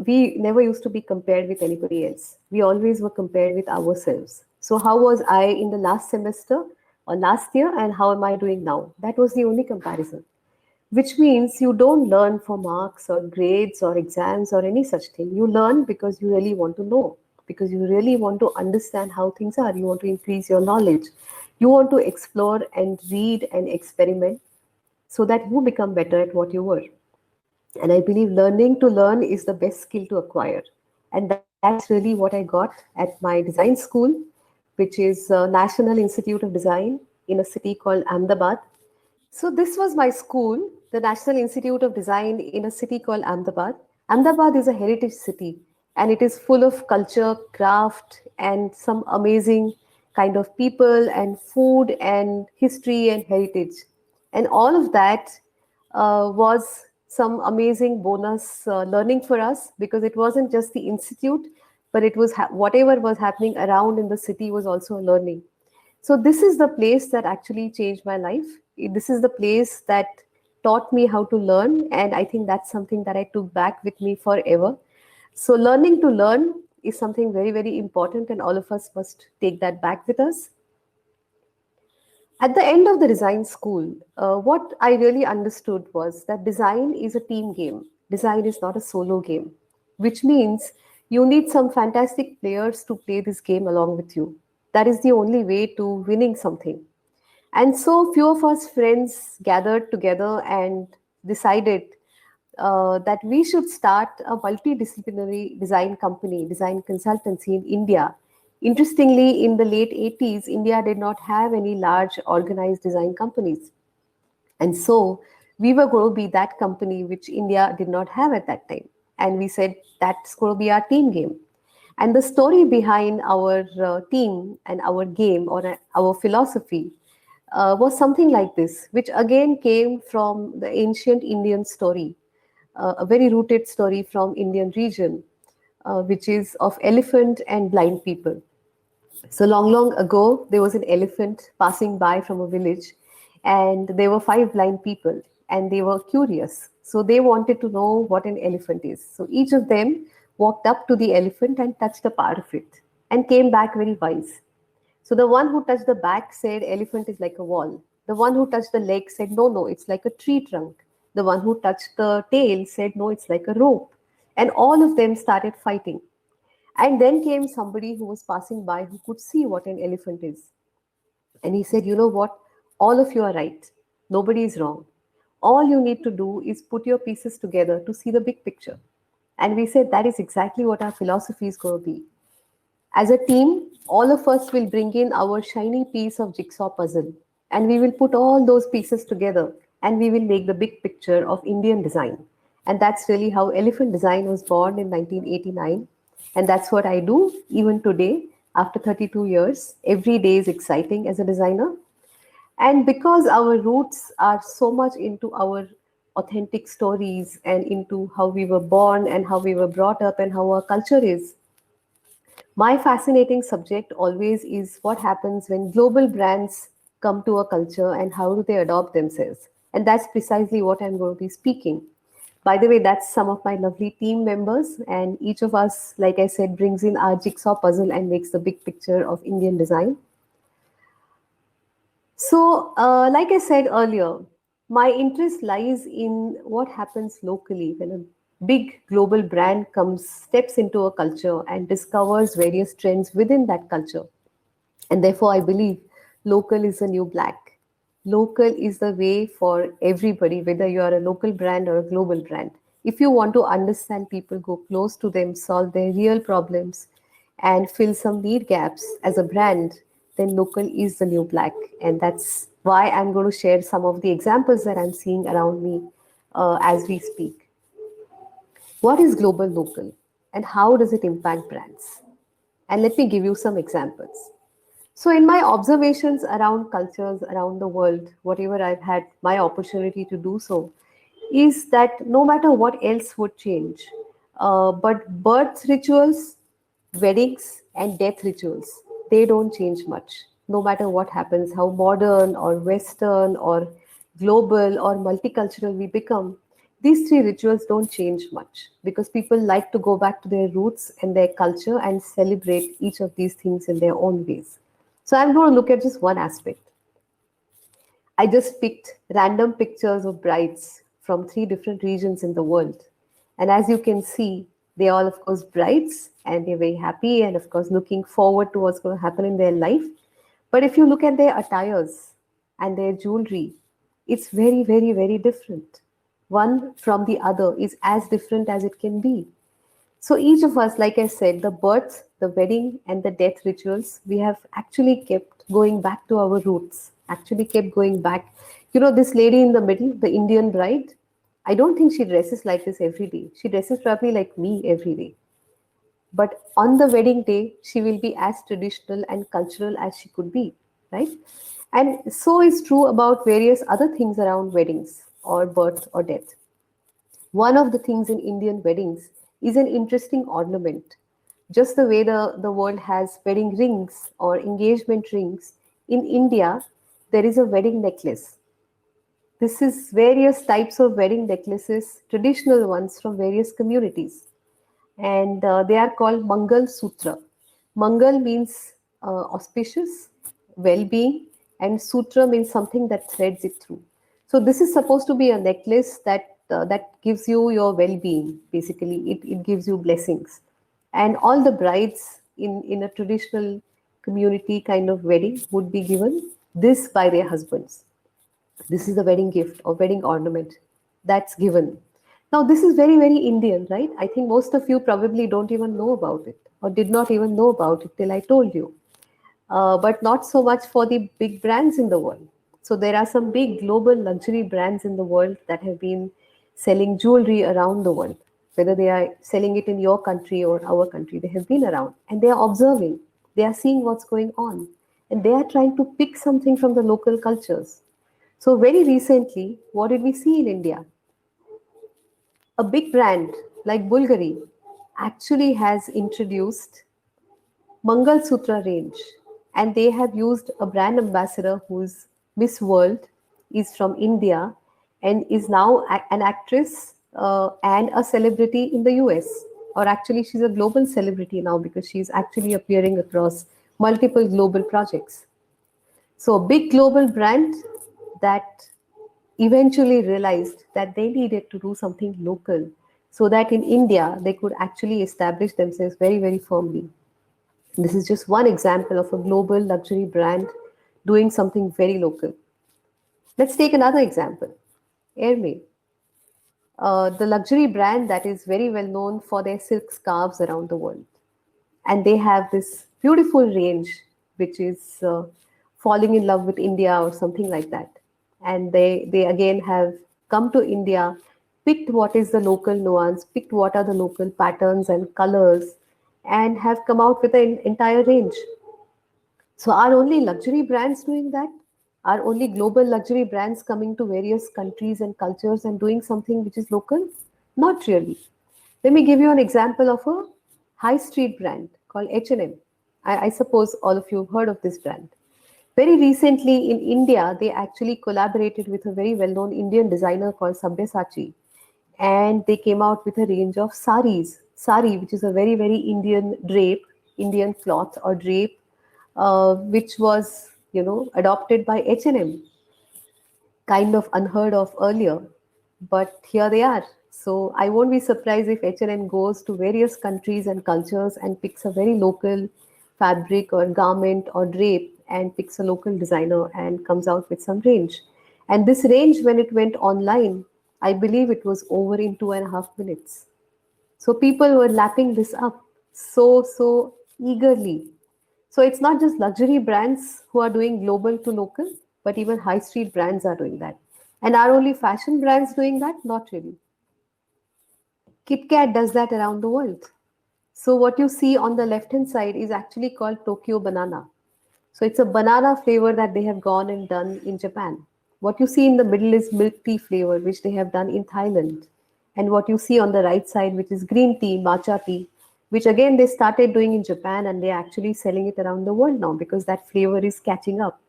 we never used to be compared with anybody else. We always were compared with ourselves. So how was I in the last semester or last year, and how am I doing now? That was the only comparison, which means you don't learn for marks or grades or exams or any such thing. You learn because you really want to know, because you really want to understand how things are. You want to increase your knowledge. You want to explore and read and experiment so that you become better at what you were. And I believe learning to learn is the best skill to acquire. And that's really what I got at my design school, which is National Institute of Design in a city called Ahmedabad. So this was my school, the National Institute of Design in a city called Ahmedabad. Ahmedabad is a heritage city, and it is full of culture, craft, and some amazing kind of people and food and history and heritage. And all of that was some amazing bonus learning for us, because it wasn't just the institute, but it was whatever was happening around in the city was also a learning. So this is the place that actually changed my life. This is the place that taught me how to learn. And I think that's something that I took back with me forever. So learning to learn is something very, very important, and all of us must take that back with us. At the end of the design school, what I really understood was that design is a team game. Design is not a solo game, which means you need some fantastic players to play this game along with you. That is the only way to winning something. And so few of us friends gathered together and decided that we should start a multidisciplinary design company, design consultancy in India. Interestingly, in the late 80s, India did not have any large organized design companies. And so we were going to be that company which India did not have at that time. And we said, that's going to be our team game. And the story behind our team and our game, or our philosophy, was something like this, which again came from the ancient Indian story, a very rooted story from Indian region, which is of elephant and blind people. So long ago, there was an elephant passing by from a village, and there were 5 blind people, and they were curious. So they wanted to know what an elephant is. So each of them walked up to the elephant and touched a part of it and came back very wise. So the one who touched the back said, elephant is like a wall. The one who touched the leg said, no, it's like a tree trunk. The one who touched the tail said, no, it's like a rope. And all of them started fighting. And then came somebody who was passing by who could see what an elephant is. And he said, you know what? All of you are right. Nobody is wrong. All you need to do is put your pieces together to see the big picture. And we said that is exactly what our philosophy is going to be. As a team, all of us will bring in our shiny piece of jigsaw puzzle, and we will put all those pieces together, and we will make the big picture of Indian design. And that's really how Elephant Design was born in 1989. And that's what I do even today, after 32 years. Every day is exciting as a designer. And because our roots are so much into our authentic stories and into how we were born and how we were brought up and how our culture is, my fascinating subject always is what happens when global brands come to a culture and how do they adopt themselves. And that's precisely what I'm going to be speaking. By the way, that's some of my lovely team members, and each of us, like I said, brings in our jigsaw puzzle and makes the big picture of Indian design. So, like I said earlier, my interest lies in what happens locally when a big global brand steps into a culture and discovers various trends within that culture. And therefore, I believe local is the new black. Local is the way for everybody, whether you are a local brand or a global brand. If you want to understand people, go close to them, solve their real problems, and fill some need gaps as a brand, then local is the new black. And that's why I'm going to share some of the examples that I'm seeing around me as we speak. What is global local and how does it impact brands? And let me give you some examples. So in my observations around cultures around the world, whatever I've had my opportunity to do so, is that no matter what else would change, but birth rituals, weddings, and death rituals, they don't change much. No matter what happens, how modern or Western or global or multicultural we become, these 3 rituals don't change much because people like to go back to their roots and their culture and celebrate each of these things in their own ways. So I'm going to look at just one aspect. I just picked random pictures of brides from 3 different regions in the world. And as you can see, they all, of course, brides, and they're very happy and, of course, looking forward to what's going to happen in their life. But if you look at their attires and their jewelry, it's very, very, very different. One from the other is as different as it can be. So each of us, like I said, the birth, the wedding, and the death rituals, we have actually kept going back to our roots, actually kept going back. You know, this lady in the middle, the Indian bride, I don't think she dresses like this every day. She dresses probably like me every day. But on the wedding day, she will be as traditional and cultural as she could be, right? And so is true about various other things around weddings or birth or death. One of the things in Indian weddings is an interesting ornament. Just the way the world has wedding rings or engagement rings, in India, there is a wedding necklace. This is various types of wedding necklaces, traditional ones from various communities. And they are called Mangal Sutra. Mangal means auspicious, well-being, and Sutra means something that threads it through. So this is supposed to be a necklace that gives you your well-being, basically. It gives you blessings. And all the brides in a traditional community kind of wedding would be given this by their husbands. This is the wedding gift or wedding ornament that's given. Now, this is very, very Indian, right? I think most of you probably don't even know about it or did not even know about it till I told you. But not so much for the big brands in the world. So there are some big global luxury brands in the world that have been selling jewelry around the world. Whether they are selling it in your country or our country, they have been around and they are observing, they are seeing what's going on, and they are trying to pick something from the local cultures. So very recently, what did we see in India? A big brand like Bulgari actually has introduced Mangal Sutra range, and they have used a brand ambassador who's Miss World, is from India, and is now an actress and a celebrity in the US. Or actually, she's a global celebrity now because she's actually appearing across multiple global projects. So, a big global brand that eventually realized that they needed to do something local so that in India they could actually establish themselves very, very firmly. This is just one example of a global luxury brand doing something very local. Let's take another example, Hermès, the luxury brand that is very well known for their silk scarves around the world. And they have this beautiful range, which is falling in love with India or something like that. And they again have come to India, picked what is the local nuance, picked what are the local patterns and colors, and have come out with an entire range. So are only luxury brands doing that? Are only global luxury brands coming to various countries and cultures and doing something which is local? Not really. Let me give you an example of a high street brand called H&M. I suppose all of you have heard of this brand. Very recently in India, they actually collaborated with a very well-known Indian designer called Sabyasachi. And they came out with a range of saris. Sari, which is a very, very Indian drape, Indian cloth or drape, which was, adopted by H&M. Kind of unheard of earlier, but here they are. So I won't be surprised if H&M goes to various countries and cultures and picks a very local fabric or garment or drape and picks a local designer and comes out with some range. And this range, when it went online, I believe it was over in 2.5 minutes. So people were lapping this up so eagerly. So it's not just luxury brands who are doing global to local, but even high street brands are doing that. And are only fashion brands doing that? Not really. KitKat does that around the world. So what you see on the left-hand side is actually called Tokyo Banana. So it's a banana flavor that they have gone and done in Japan. What you see in the middle is milk tea flavor, which they have done in Thailand. And what you see on the right side, which is green tea, matcha tea, which again they started doing in Japan, and they're actually selling it around the world now because that flavor is catching up.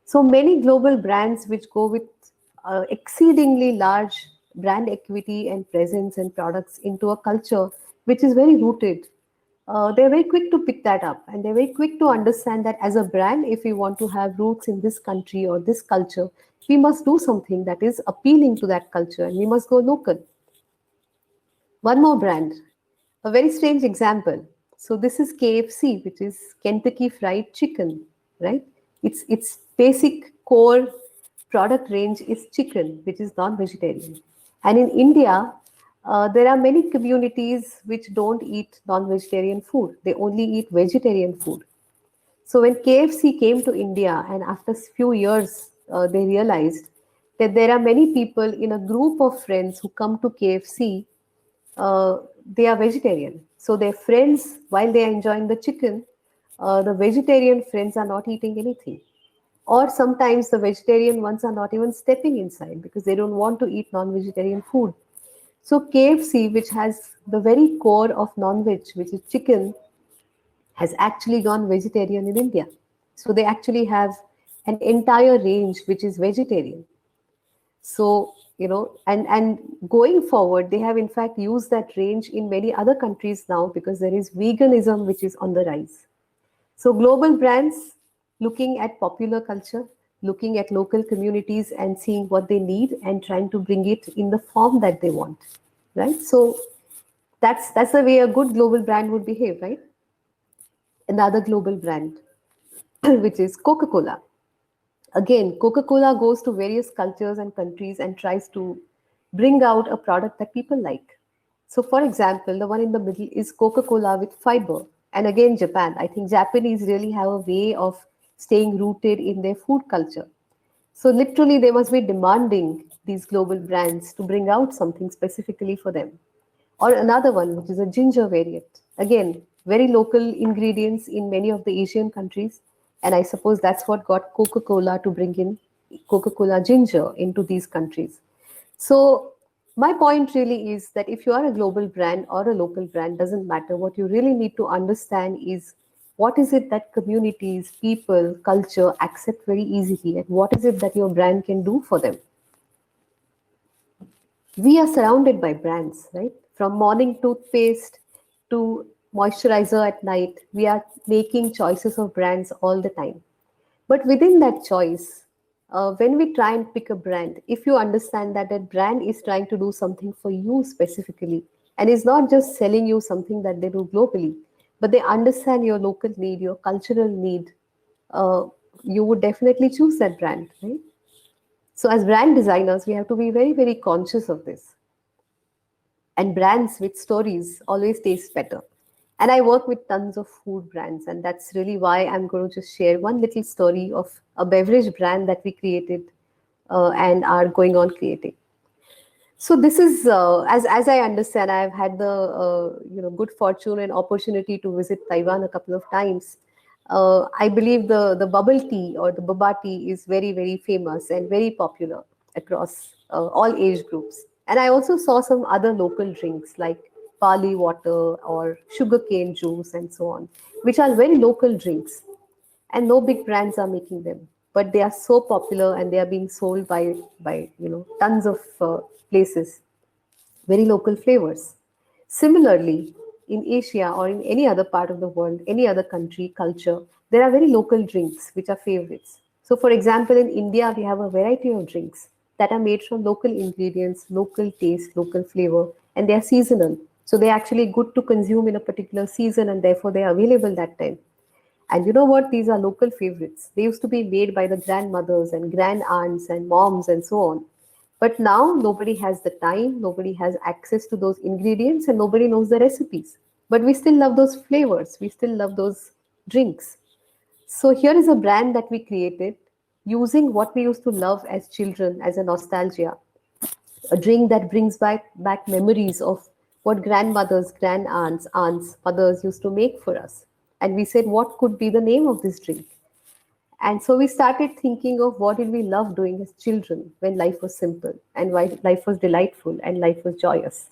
So many global brands which go with exceedingly large brand equity and presence and products into a culture which is very rooted. They're very quick to pick that up, and they're very quick to understand that as a brand, if we want to have roots in this country or this culture, we must do something that is appealing to that culture, and we must go local. One more brand, a very strange example. So this is KFC, which is Kentucky Fried Chicken, right? Its basic core product range is chicken, which is non-vegetarian. And in India, there are many communities which don't eat non-vegetarian food. They only eat vegetarian food. So when KFC came to India, and after a few years, they realized that there are many people in a group of friends who come to KFC, they are vegetarian. So their friends, while they are enjoying the chicken, the vegetarian friends are not eating anything. Or sometimes the vegetarian ones are not even stepping inside because they don't want to eat non-vegetarian food. So KFC, which has the very core of non-veg, which is chicken, has actually gone vegetarian in India. So they actually have an entire range which is vegetarian. So, and going forward, they have in fact used that range in many other countries now because there is veganism which is on the rise. So global brands looking at popular culture, looking at local communities and seeing what they need and trying to bring it in the form that they want, right? So That's the way a good global brand would behave, right? Another global brand, which is Coca-Cola. Again, Coca-Cola goes to various cultures and countries and tries to bring out a product that people like. So for example, the one in the middle is Coca-Cola with fiber. And again, Japan. I think Japanese really have a way of staying rooted in their food culture. So literally, they must be demanding these global brands to bring out something specifically for them. Or another one, which is a ginger variant. Again, very local ingredients in many of the Asian countries. And I suppose that's what got Coca-Cola to bring in Coca-Cola ginger into these countries. So my point really is that if you are a global brand or a local brand, doesn't matter. What you really need to understand is what is it that communities, people, culture accept very easily, and what is it that your brand can do for them. We are surrounded by brands, right? From morning toothpaste to moisturizer at night, we are making choices of brands all the time. But within that choice, when we try and pick a brand, if you understand that that brand is trying to do something for you specifically, and is not just selling you something that they do globally, but they understand your local need, your cultural need, you would definitely choose that brand, right? So as brand designers, we have to be very, very conscious of this. And brands with stories always taste better. And I work with tons of food brands, and that's really why I'm going to just share one little story of a beverage brand that we created and are going on creating. So this is, as I understand, I've had the good fortune and opportunity to visit Taiwan a couple of times. I believe the bubble tea or the boba tea is very, very famous and very popular across all age groups. And I also saw some other local drinks like barley water or sugarcane juice and so on, which are very local drinks. And no big brands are making them, but they are so popular and they are being sold by tons of places, very local flavors. Similarly, in Asia or in any other part of the world, any other country, culture, there are very local drinks which are favorites. So for example, in India, we have a variety of drinks that are made from local ingredients, local taste, local flavor, and they are seasonal. So they're actually good to consume in a particular season, and therefore they are available that time. And you know what? These are local favorites. They used to be made by the grandmothers and grand aunts and moms and so on. But now nobody has the time, nobody has access to those ingredients, and nobody knows the recipes. But we still love those flavors. We still love those drinks. So here is a brand that we created using what we used to love as children as a nostalgia. A drink that brings back memories of what grandmothers, grand aunts, mothers used to make for us. And we said, what could be the name of this drink? And so we started thinking of what did we love doing as children when life was simple and why life was delightful and life was joyous.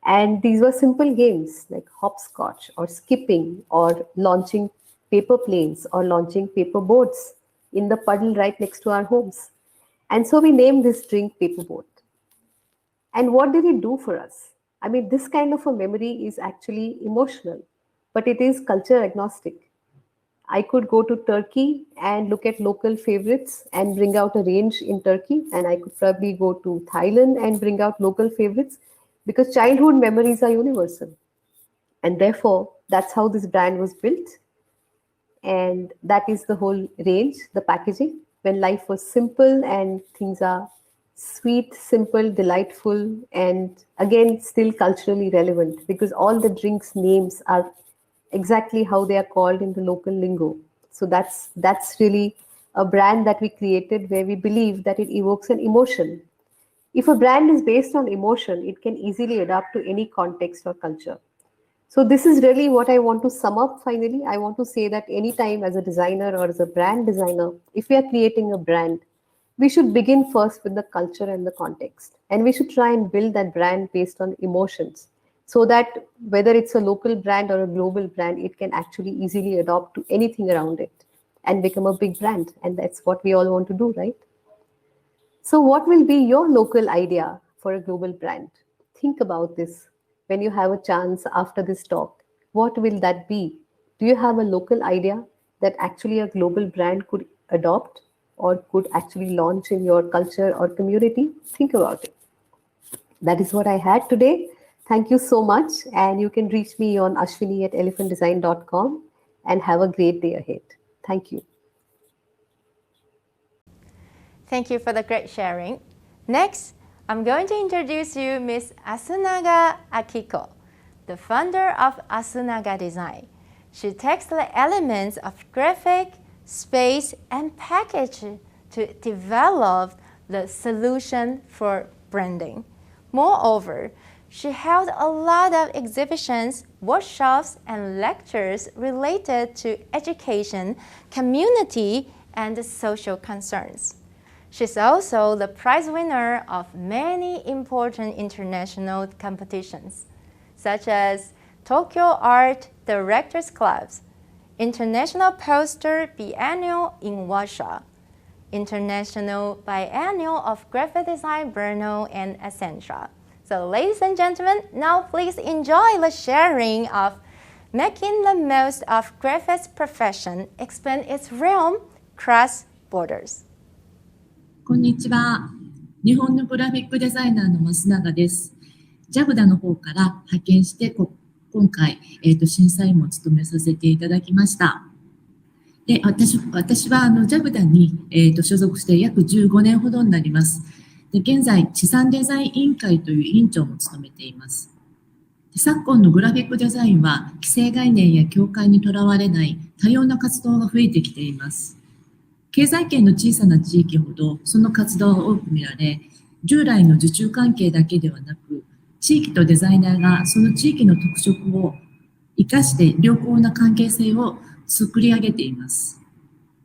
And these were simple games like hopscotch or skipping or launching paper planes or launching paper boats in the puddle right next to our homes. And so we named this drink Paper Boat. And what did it do for us? I mean, this kind of a memory is actually emotional, but it is culture agnostic. I could go to Turkey and look at local favorites and bring out a range in Turkey. And I could probably go to Thailand and bring out local favorites because childhood memories are universal. And therefore, that's how this brand was built. And that is the whole range, the packaging, when life was simple and things are sweet, simple, delightful, and again, still culturally relevant because all the drinks names are exactly how they are called in the local lingo. So that's really a brand that we created where we believe that it evokes an emotion. If a brand is based on emotion, it can easily adapt to any context or culture. So this is really what I want to sum up finally. I want to say that anytime as a designer or as a brand designer, if we are creating a brand, we should begin first with the culture and the context. And we should try and build that brand based on emotions so that whether it's a local brand or a global brand, it can actually easily adopt to anything around it and become a big brand. And that's what we all want to do, right? So what will be your local idea for a global brand? Think about this when you have a chance after this talk. What will that be? Do you have a local idea that actually a global brand could adopt or could actually launch in your culture or community? Think about it. That is what I had today. Thank you so much. And you can reach me on ashwini@elephantdesign.com and have a great day ahead. Thank you.
Thank you for the great sharing. Next, I'm going to introduce you Ms. Asunaga Akiko, the founder of Asunaga Design. She takes the elements of graphic, space, and package to develop the solution for branding. Moreover, she held a lot of exhibitions, workshops, and lectures related to education, community, and social concerns. She's also the prize winner of many important international competitions, such as Tokyo Art Directors Clubs, International Poster Biennial in Warsaw, International Biennial of Graphic Design Brno, and etc. So ladies and gentlemen, now please enjoy the sharing of making the most of graphics profession, expand its realm, cross borders.
こんにちは。日本のグラフィックデザイナーの増永です。JAGDA の方から派遣して今回、審査員も務めさせていただきました。で、私はJAGDA に、所属して約15年ほどになります。で、現在、地産デザイン委員会という委員長も務めています。昨今のグラフィックデザインは、既成概念や境界にとらわれない多様な活動が増えてきています。経済圏の小さな地域ほどその活動が多く見られ、従来の受注関係だけではなく、地域とデザイナーがその地域の特色を生かして良好な関係性を作り上げています。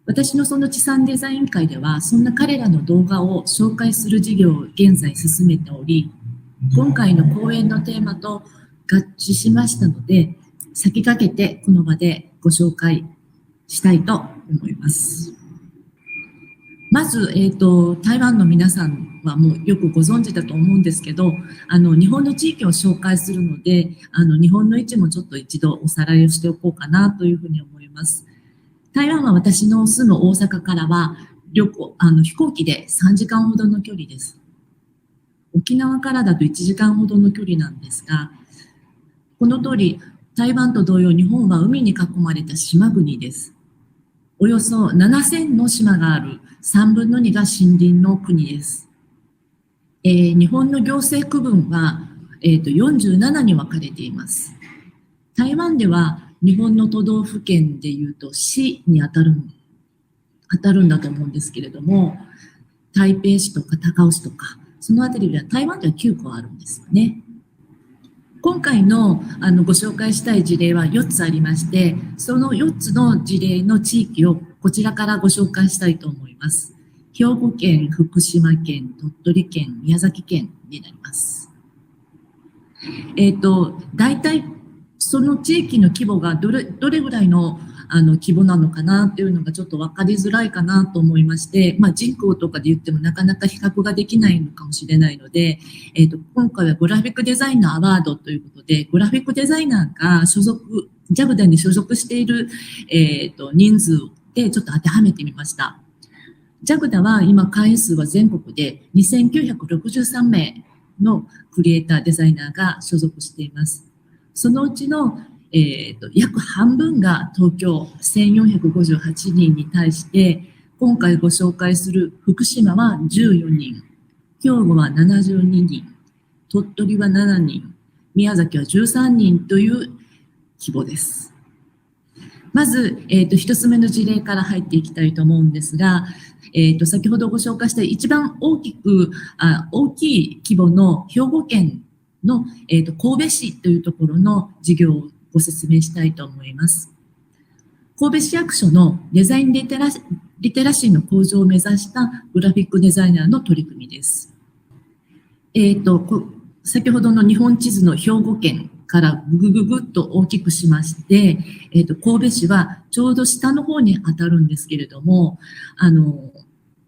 私のその地産デザイン会では、そんな彼らの動画を紹介する事業を現在進めており、今回の講演のテーマと合致しましたので、先駆けてこの場でご紹介したいと思います。まず、台湾の皆さんはもうよくご存知だと思うんですけど、日本の地域を紹介するので、日本の位置もちょっと一度おさらいをしておこうかなというふうに思います。台湾は私の住む大阪からは飛行機で3時間ほどの距離です。沖縄からだと1時間ほどの距離なんですが、この通り、台湾と同様日本は海に囲まれた島国です。およそ7000の島がある3分の2が森林の国です。日本の行政区分は、47に分かれています。台湾では日本の都道府県でいうと市に当たるんだと思うんですけれども、台北市とか高雄市とか、そのあたりでは台湾では9個あるんですよね。今回のご紹介したい事例は4つありまして、その4つの事例の地域をこちらからご紹介したいと思います。兵庫県、福島県、鳥取県、宮崎県になります。大体その地域の規模がどれぐらいの規模なのかなというのがちょっと分かりづらいかなと思いまして、人口とかで言ってもなかなか比較ができないのかもしれないので、今回はグラフィックデザイナーアワードということで、グラフィックデザイナーがJAGDA に所属している、人数でちょっと当てはめてみました。JAGDA は今会員数は全国で2963名のクリエイターデザイナーが所属しています。そのうちの約半分が東京1458人に対して、今回ご紹介する福島は14人、兵庫は72人、鳥取は7人、宮崎は13人という規模です。まず、一つ目の事例から入っていきたいと思うんですが、先ほどご紹介した一番大きい規模の兵庫県の、神戸市というところの事業をご説明したいと思います。神戸市役所のデザインリテラシーの向上を目指したグラフィックデザイナーの取り組みです。先ほどの日本地図の兵庫県からぐっと大きくしまして、神戸市はちょうど下の方に当たるんですけれども、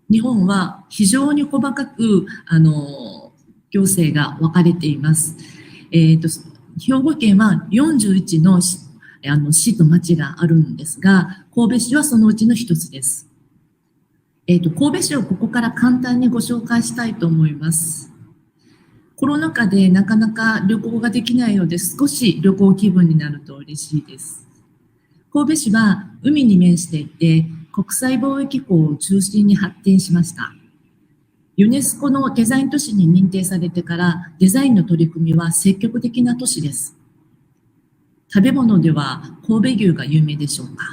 日本は非常に細かく、行政が分かれています。兵庫県は41の市と町があるんですが、神戸市はそのうちの一つです。神戸市をここから簡単にご紹介したいと思います。コロナ禍でなかなか旅行ができないので、少し旅行気分になると嬉しいです。神戸市は海に面していて、国際貿易港を中心に発展しました。ユネスコのデザイン都市に認定されてからデザインの取り組みは積極的な都市です。食べ物では神戸牛が有名でしょうか。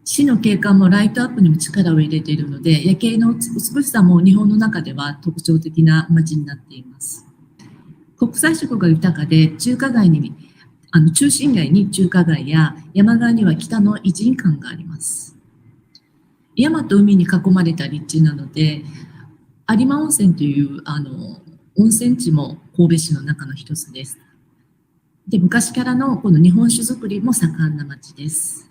市の景観もライトアップにも力を入れているので、夜景の美しさも日本の中では特徴的な街になっています。国際色が豊かで、中心街に中華街や山側には北の異人館があります。山と海に囲まれた立地なので、有馬温泉という温泉地も神戸市の中の一つです。で、昔からのこの日本酒造りも盛んな町です。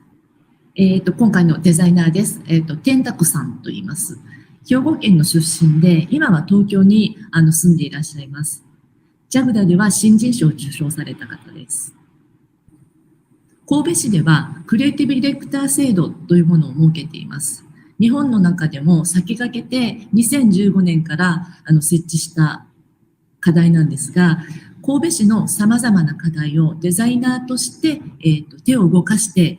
今回のデザイナーです。天卓さんと言います。兵庫県の出身で、今は東京に住んでいらっしゃいます。ジャグダでは新人賞を受賞された方です。神戸市ではクリエイティブディレクター制度というものを設けています。日本の中でも先駆けて2015年から設置した課題なんですが、神戸市のさまざまな課題をデザイナーとして、手を動かして、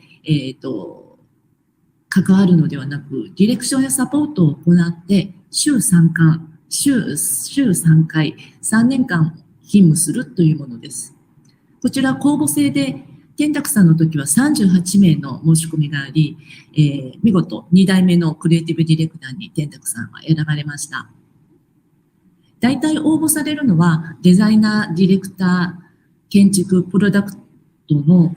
関わるのではなく、ディレクションやサポートを行って、週3回、3年間勤務するというものです。こちら公募制で、天卓さんの時は38名の申し込みがあり、見事2代目のクリエイティブディレクターに天卓さんは選ばれました。大体応募されるのは、デザイナー、ディレクター、建築、プロダクトの、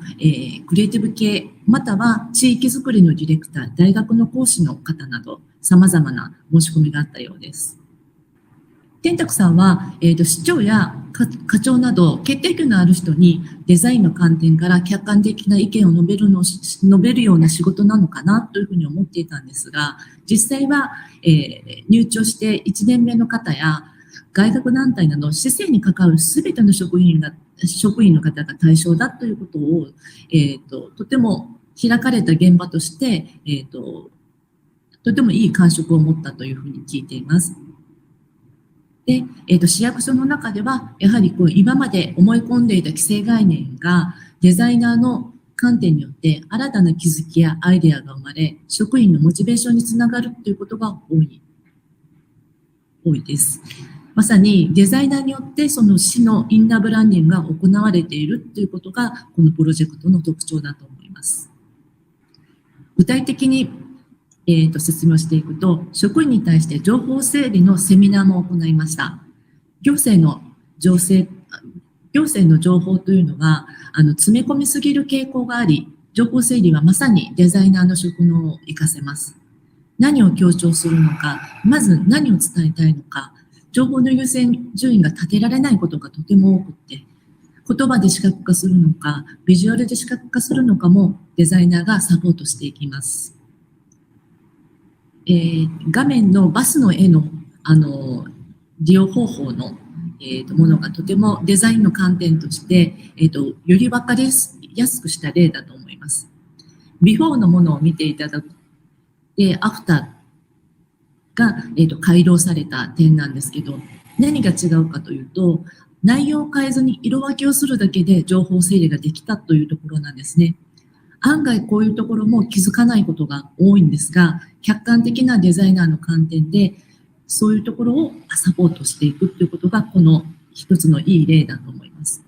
クリエイティブ系、または地域づくりのディレクター、大学の講師の方など、様々な申し込みがあったようです。天卓さんは、市長や課長など決定権のある人にデザインの観点から客観的な意見を述べるような仕事なのかなというふうに思っていたんですが、実際は、入庁して1年目の方や外郭団体など市政に関わるすべての職員の方が対象だということを、とても開かれた現場として、とてもいい感触を持ったというふうに聞いています。で、市役所の中では、やはり今まで思い込んでいた既成概念がデザイナーの観点によって新たな気づきやアイデアが生まれ、職員のモチベーションにつながるということが多いです。まさにデザイナーによってその市のインナーブランディングが行われているということがこのプロジェクトの特徴だと思います。具体的に、説明をしていくと、職員に対して情報整理のセミナーも行いました。行政の情報というのは詰め込みすぎる傾向があり、情報整理はまさにデザイナーの職能を活かせます。何を強調するのか、まず何を伝えたいのか、情報の優先順位が立てられないことがとても多くて、言葉で視覚化するのか、ビジュアルで視覚化するのかもデザイナーがサポートしていきます。画面のバスの絵の、利用方法の、ものがとてもデザインの観点として、より分かりやすくした例だと思います。ビフォーのものを見ていただくで、アフターが、改良された点なんですけど、何が違うかというと、内容を変えずに色分けをするだけで情報整理ができたというところなんですね。案外こういうところも気づかないことが多いんですが、客観的なデザイナーの観点で、そういうところをサポートしていくということが、この一つのいい例だと思います。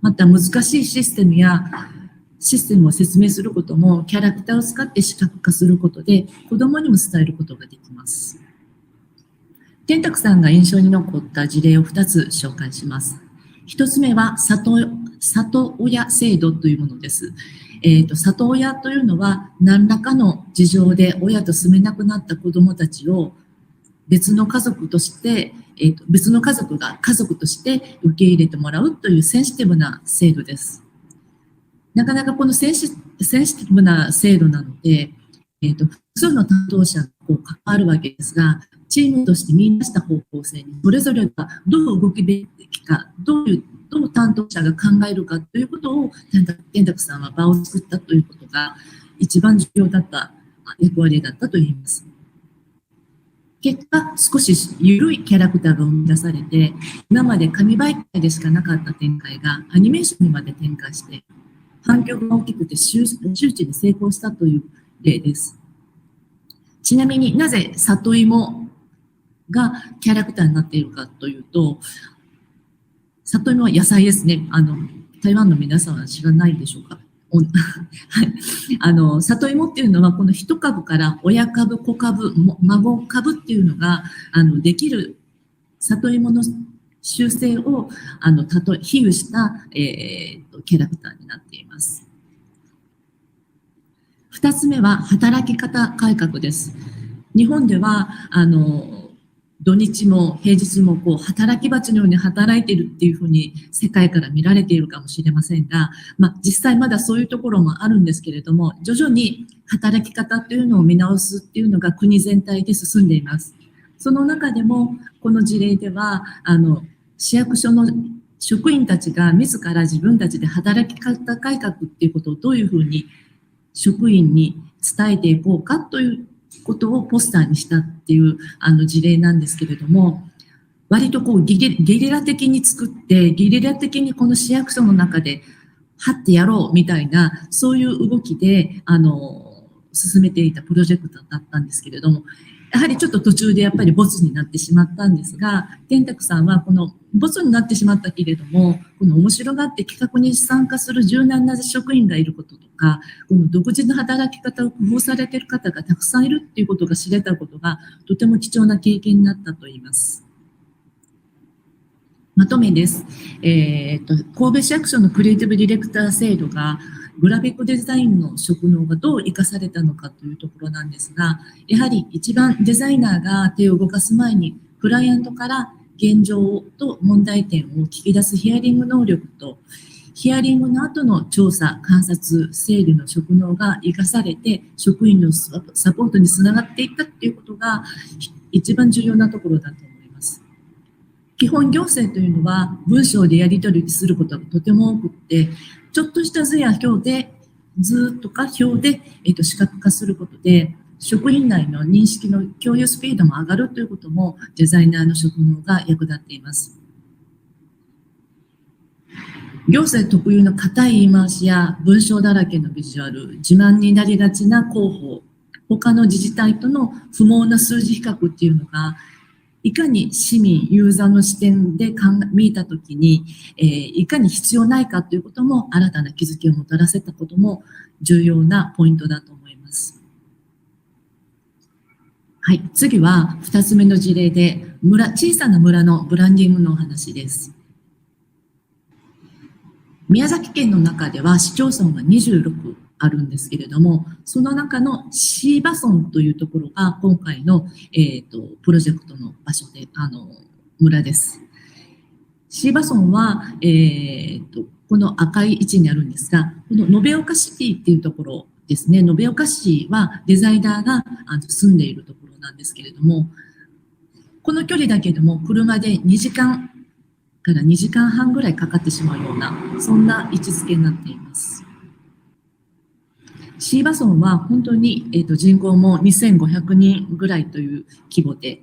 また難しいシステムを説明することも、キャラクターを使って視覚化することで、子供にも伝えることができます。天卓さんが印象に残った事例を2つ紹介します。1つ目は里親制度というものです。里親というのは何らかの事情で親と住めなくなった子どもたちを別の家族が家族として受け入れてもらうというセンシティブな制度です。なかなかこのセンシティブな制度なので、複数の担当者が関わるわけですが、チームとして見出した方向性にそれぞれがどう動くべきか、どう担当者が考えるかということを天卓さんは場を作ったということが一番重要だった役割だったと言います。結果、少し緩いキャラクターが生み出されて、今まで紙媒体でしかなかった展開がアニメーションにまで展開して、反響が大きくて周知に成功したという例です。ちなみになぜ里芋がキャラクターになっているかというと、里芋は野菜ですね。台湾の皆さんは知らないでしょうか。里芋っていうのはこの一株から親株、子株、孫株っていうのができる里芋の習性を比喩した、キャラクターになっています。2つ目は働き方改革です。日本では土日も平日も働き蜂のように働いているっていうふうに世界から見られているかもしれませんが、実際まだそういうところもあるんですけれども、徐々に働き方というのを見直すっていうのが国全体で進んでいます。その中でもこの事例では市役所の職員たちが自ら自分たちで働き方改革っていうことをどういうふうに職員に伝えていこうかということをポスターにしたっていう事例なんですけれども、割とゲリラ的に作ってゲリラ的にこの市役所の中で張ってやろうみたいな、そういう動きで進めていたプロジェクトだったんですけれども、やはりちょっと途中でやっぱりボツになってしまったんですが、天卓さんはこのボツになってしまったけれども、この面白がって企画に参加する柔軟な職員がいることとか、この独自の働き方を工夫されている方がたくさんいるっていうことが知れたことが、とても貴重な経験になったと言います。まとめです。神戸市役所のクリエイティブディレクター制度が、グラフィックデザインの職能がどう生かされたのかというところなんですが、やはり一番デザイナーが手を動かす前に、クライアントから現状と問題点を聞き出すヒアリング能力と、ヒアリングの後の調査、観察、整理の職能が生かされて、職員のサポートにつながっていったということが一番重要なところだと思います。基本行政というのは文章でやり取りすることがとても多くって、ちょっとした図や表で、図とか表で、視覚化することで、職員内の認識の共有スピードも上がるということも、デザイナーの職能が役立っています。行政特有の硬い言い回しや文章だらけのビジュアル、自慢になりがちな広報、他の自治体との不毛な数字比較っていうのが、いかに市民、ユーザーの視点で見たときに、いかに必要ないかということも新たな気づきをもたらせたことも重要なポイントだと思います。はい、次は2つ目の事例で、小さな村のブランディングのお話です。宮崎県の中では市町村が26あるんですけれども、その中の椎葉村というところが今回の、プロジェクトの場所で、村です。椎葉村は、この赤い位置にあるんですが、この延岡シティっていうところですね。延岡市はデザイナーが住んでいるところなんですけれども、この距離だけでも車で2時間から2時間半ぐらいかかってしまうような、そんな位置づけになっています。椎葉村は本当に、人口も2500人ぐらいという規模で、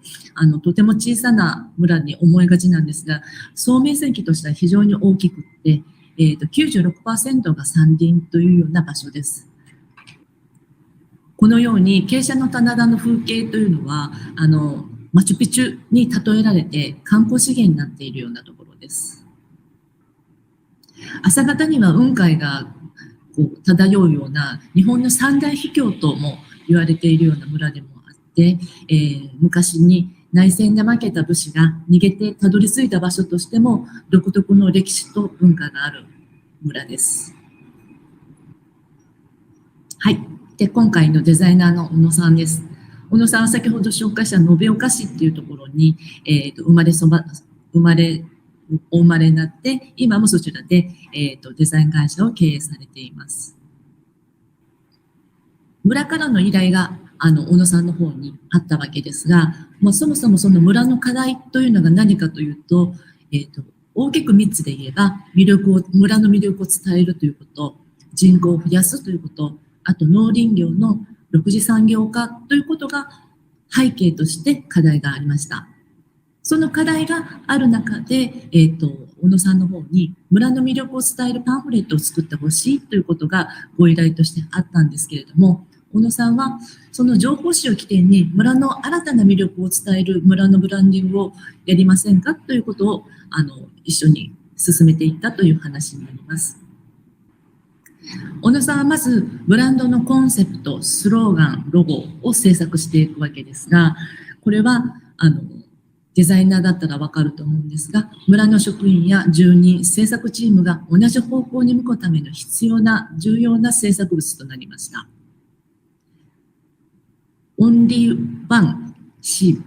とても小さな村に思いがちなんですが、総面積としては非常に大きくって、96% が山林というような場所です。このように傾斜の棚田の風景というのは、マチュピチュに例えられて観光資源になっているようなところです。朝方には雲海が漂うような日本の三大秘境とも言われているような村でもあって、昔に内戦で負けた武士が逃げてたどり着いた場所としても独特の歴史と文化がある村です。はい。で、今回のデザイナーの小野さんです。小野さんは先ほど紹介した延岡市っていうところに、お生まれになって、今もそちらで、デザイン会社を経営されています。村からの依頼が小野さんの方にあったわけですが、そもそもその村の課題というのが何かというと、大きく3つで言えば村の魅力を伝えるということ、人口を増やすということ、あと農林業の6次産業化ということが背景として課題がありました。その課題がある中で、小野さんの方に村の魅力を伝えるパンフレットを作ってほしいということがご依頼としてあったんですけれども、小野さんはその情報誌を起点に村の新たな魅力を伝える村のブランディングをやりませんかということを一緒に進めていったという話になります。小野さんはまずブランドのコンセプト、スローガン、ロゴを制作していくわけですが、これはデザイナーだったらわかると思うんですが、村の職員や住人、制作チームが同じ方向に向くための重要な制作物となりました。オンリーワンシ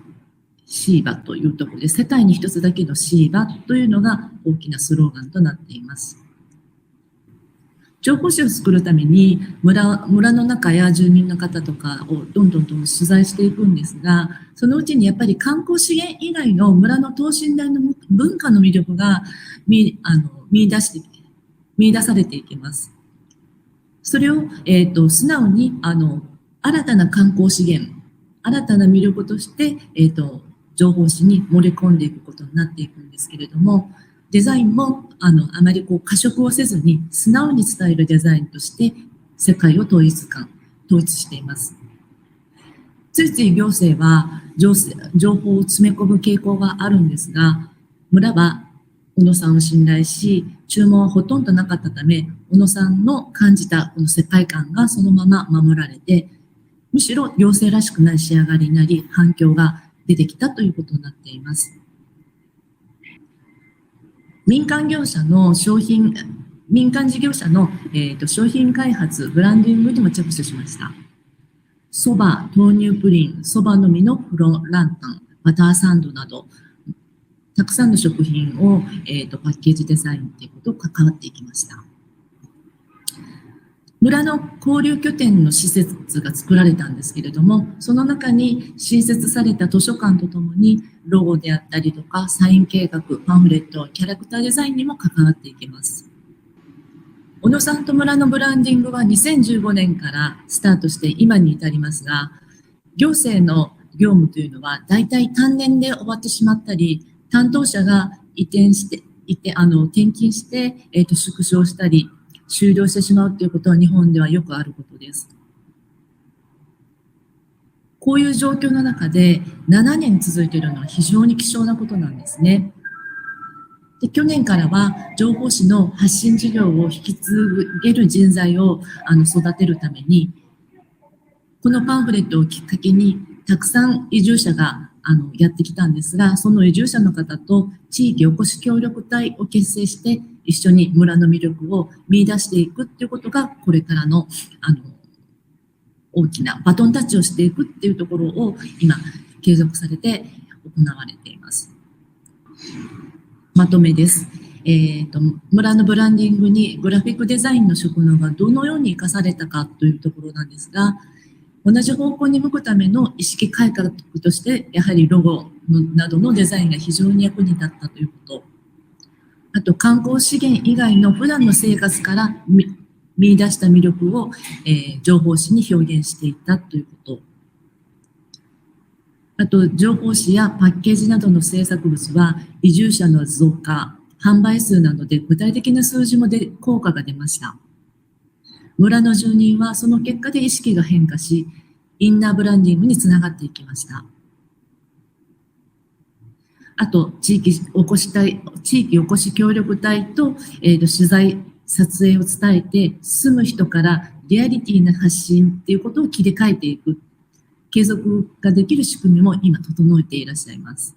ーバというところで、世界に一つだけのシーバというのが大きなスローガンとなっています。情報誌を作るために村の中や住民の方とかをどんどん取材していくんですが、そのうちにやっぱり観光資源以外の村の等身大の文化の魅力が見出されていきます。それを、素直に新たな観光資源、新たな魅力として、情報誌に盛り込んでいくことになっていくんですけれども、デザインもあまり過食をせずに素直に伝えるデザインとして世界を統一しています。ついつい行政は情報を詰め込む傾向があるんですが、村は小野さんを信頼し、注文はほとんどなかったため、小野さんの感じたこの世界観がそのまま守られて、むしろ行政らしくない仕上がりになり、反響が出てきたということになっています。民間事業者の商品開発、ブランディングにも着手しました。そば、豆乳プリン、そばのみのフロランタン、バターサンドなど、たくさんの食品を、パッケージデザインということを関わっていきました。村の交流拠点の施設が作られたんですけれども、その中に新設された図書館とともに、ロゴであったりとか、サイン計画、パンフレット、キャラクターデザインにも関わっていきます。小野さんと村のブランディングは2015年からスタートして今に至りますが、行政の業務というのは大体単年で終わってしまったり、担当者が転勤して、縮小したり、終了してしまうということは日本ではよくあることです。こういう状況の中で7年続いているのは非常に希少なことなんですね。で、去年からは情報誌の発信事業を引き継げる人材を育てるために、このパンフレットをきっかけにたくさん移住者がやってきたんですが、その移住者の方と地域おこし協力隊を結成して一緒に村の魅力を見出していくっていうことがこれからの大きなバトンタッチをしていくっていうところを今継続されて行われています。まとめです。村のブランディングにグラフィックデザインの職能がどのように生かされたかというところなんですが、同じ方向に向くための意識改革として、やはりロゴなどのデザインが非常に役に立ったということ。あと、観光資源以外の普段の生活から見出した魅力を、情報誌に表現していったということ。あと、情報誌やパッケージなどの制作物は、移住者の増加、販売数などで具体的な数字も効果が出ました。村の住人はその結果で意識が変化し、インナーブランディングにつながっていきました。あと、地域おこし協力隊と、取材、撮影を伝えて、住む人からリアリティな発信っていうことを切り替えていく。継続ができる仕組みも今整えていらっしゃいます。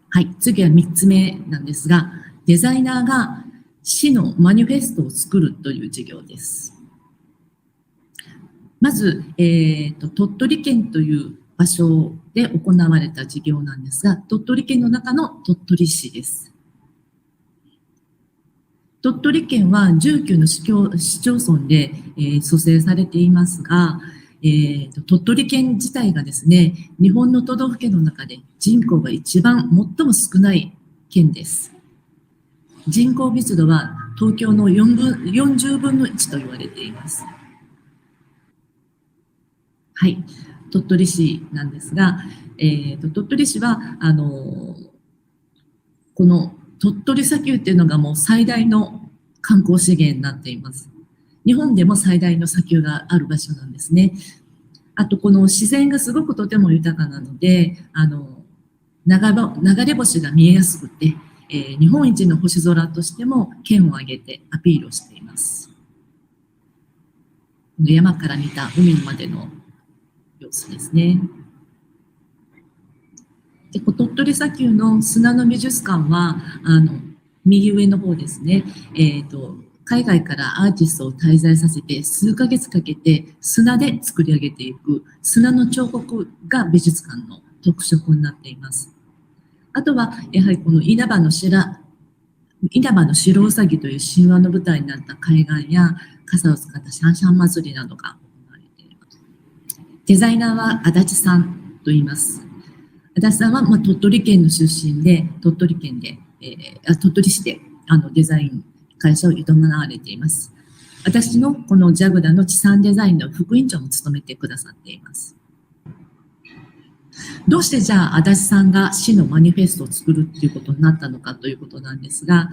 はい、次は3つ目なんですが、デザイナーが市のマニフェストを作るという事業です。まず、鳥取県という場所で行われた事業なんですが、鳥取県の中の鳥取市です。鳥取県は19の市町村で、組成されていますが、鳥取県自体がですね、日本の都道府県の中で人口が一番最も少ない県です。人口密度は東京の40分の1と言われています。はい。鳥取市なんですが、鳥取市はこの鳥取砂丘っていうのがもう最大の観光資源になっています。日本でも最大の砂丘がある場所なんですね。あとこの自然がすごくとても豊かなので、流れ星が見えやすくて、日本一の星空としても県を挙げてアピールをしています。山から見た海までの様子ですね。で鳥取砂丘の砂の美術館は右上の方ですね、海外からアーティストを滞在させて数ヶ月かけて砂で作り上げていく砂の彫刻が美術館の特色になっています。あとはやはりこの稲葉の白うさぎという神話の舞台になった海岸や傘を使ったシャンシャン祭りなどが行われています。デザイナーは足立さんと言います。足立さんは鳥取県の出身で鳥取市でデザイン会社を営まれています。私のこのジャグダの地産デザインの副委員長も務めてくださっています。どうしてじゃあ足立さんが市のマニフェストを作るっていうことになったのかということなんですが、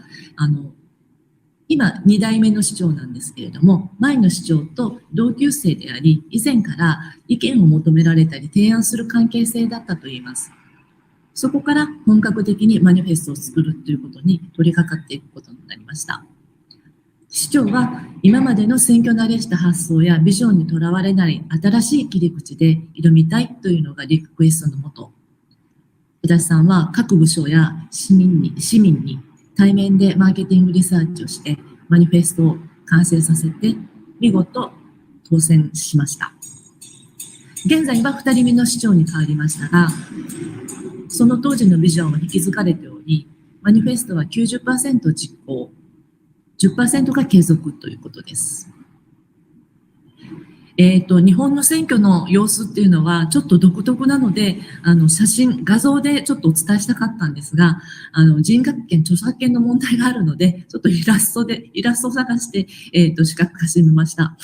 今2代目の市長なんですけれども、前の市長と同級生であり、以前から意見を求められたり提案する関係性だったといいます。そこから本格的にマニフェストを作るということに取り掛かっていくことになりました。市長は今までの選挙慣れした発想やビジョンにとらわれない新しい切り口で挑みたいというのがリクエストのもと、足立さんは各部署や市民に対面でマーケティングリサーチをしてマニフェストを完成させて見事当選しました。現在は2人目の市長に変わりましたが、その当時のビジョンは引き継がれており、マニフェストは 90% 実行、10% が継続ということです。日本の選挙の様子っていうのはちょっと独特なので、画像でちょっとお伝えしたかったんですが、人格権、著作権の問題があるので、ちょっとイラストを探して、視覚化してみました。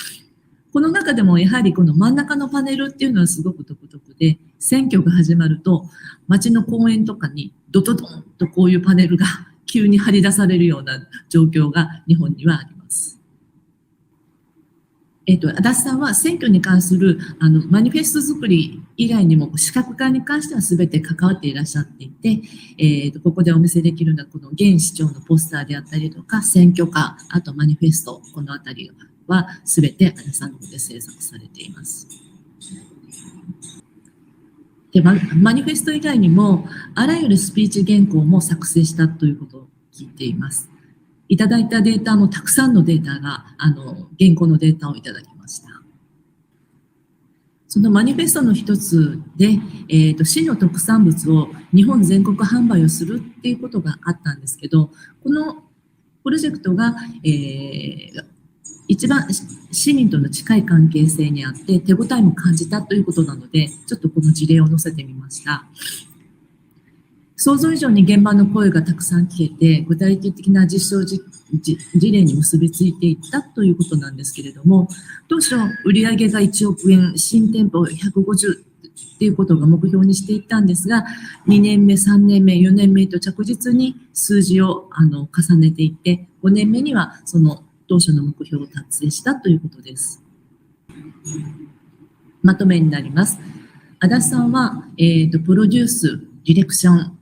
この中でもやはりこの真ん中のパネルっていうのはすごく独特で、選挙が始まると街の公園とかにドドドンとこういうパネルが急に張り出されるような状況が日本にはあります。足立さんは選挙に関するマニフェスト作り以外にも視覚化に関しては全て関わっていらっしゃっていて、ここでお見せできるのはこの現市長のポスターであったりとか選挙カー、あとマニフェスト、このあたりは全て足立さんの方で制作されています。でマニフェスト以外にもあらゆるスピーチ原稿も作成したということを聞いています。いただいたデータもたくさんのデータが原稿のデータをいただきました。そのマニフェストの一つで、市の特産物を日本全国販売をするっていうことがあったんですけど、このプロジェクトが、一番市民との近い関係性にあって手応えも感じたということなので、ちょっとこの事例を載せてみました。想像以上に現場の声がたくさん聞けて、具体的な実証事例に結びついていったということなんですけれども、当初売上が1億円、新店舗150っていうことが目標にしていったんですが、2年目、3年目、4年目と着実に数字を重ねていって、5年目にはその当初の目標を達成したということです。まとめになります。足立さんは、プロデュース、ディレクション、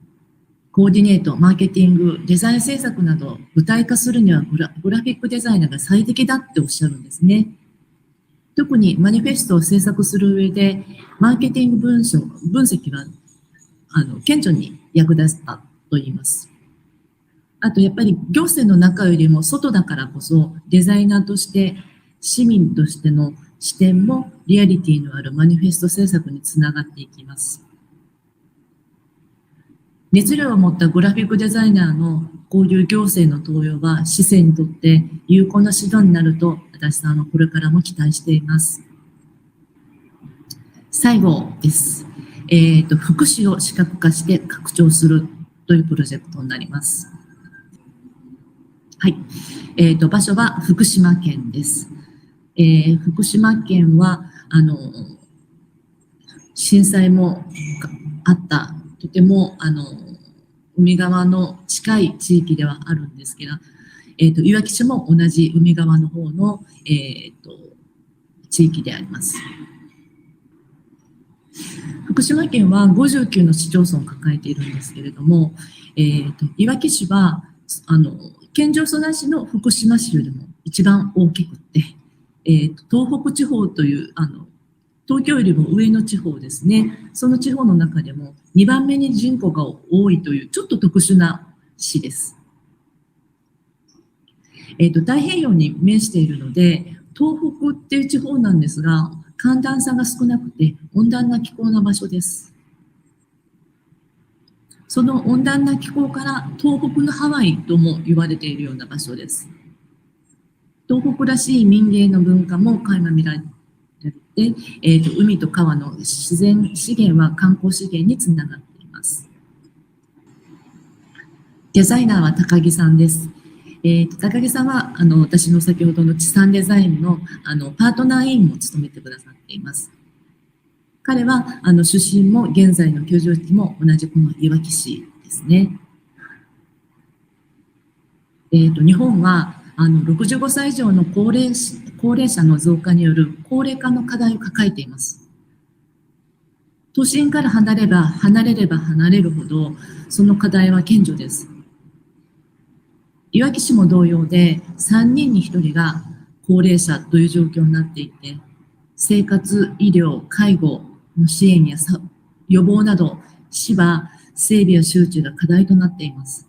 コーディネート、マーケティング、デザイン制作など具体化するにはグラフィックデザイナーが最適だっておっしゃるんですね。特にマニフェストを制作する上で、マーケティング分析は顕著に役立ったと言います。あとやっぱり行政の中よりも外だからこそ、デザイナーとして市民としての視点もリアリティのあるマニフェスト制作につながっていきます。熱量を持ったグラフィックデザイナーのこういう行政の登用は市政にとって有効な指導になると足立さんはこれからも期待しています。最後です。福祉を視覚化して拡張するというプロジェクトになります。はい。場所は福島県です。福島県は、震災もあった、とても海側の近い地域ではあるんですけど、いわき市も同じ海側の方の、地域であります。福島県は59の市町村を抱えているんですけれども、いわき市は県庁所在市の福島市よりも一番大きくて、東北地方という東京よりも上の地方ですね、その地方の中でも2番目に人口が多いというちょっと特殊な市です。太平洋に面しているので、東北っていう地方なんですが、寒暖差が少なくて温暖な気候な場所です。その温暖な気候から東北のハワイとも言われているような場所です。東北らしい民芸の文化も垣間見られて、海と川の自然資源は観光資源につながっています。デザイナーは高木さんです。高木さんは私の先ほどの地産デザインのパートナー委員も務めてくださっています。彼は出身も現在の居住地も同じこのいわき市ですね。日本は65歳以上の高齢者の増加による高齢化の課題を抱えています。都心から離れれば離れるほどその課題は顕著です。いわき市も同様で3人に1人が高齢者という状況になっていて、生活、医療、介護の支援や予防など市は整備や周知が課題となっています。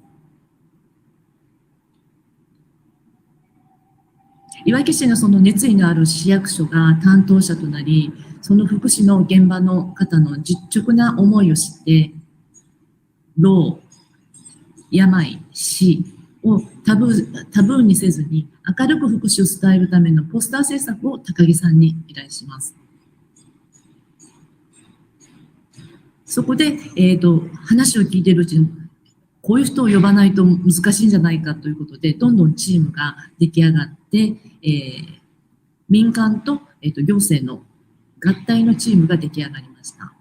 いわき市のその熱意のある市役所が担当者となり、その福祉の現場の方の実直な思いを知って、老、病、死をタブーにせずに明るく福祉を伝えるためのポスター制作を高木さんに依頼します。そこで、話を聞いているうちに、こういう人を呼ばないと難しいんじゃないかということで、どんどんチームが出来上がって、民間と、行政の合体のチームが出来上がりました。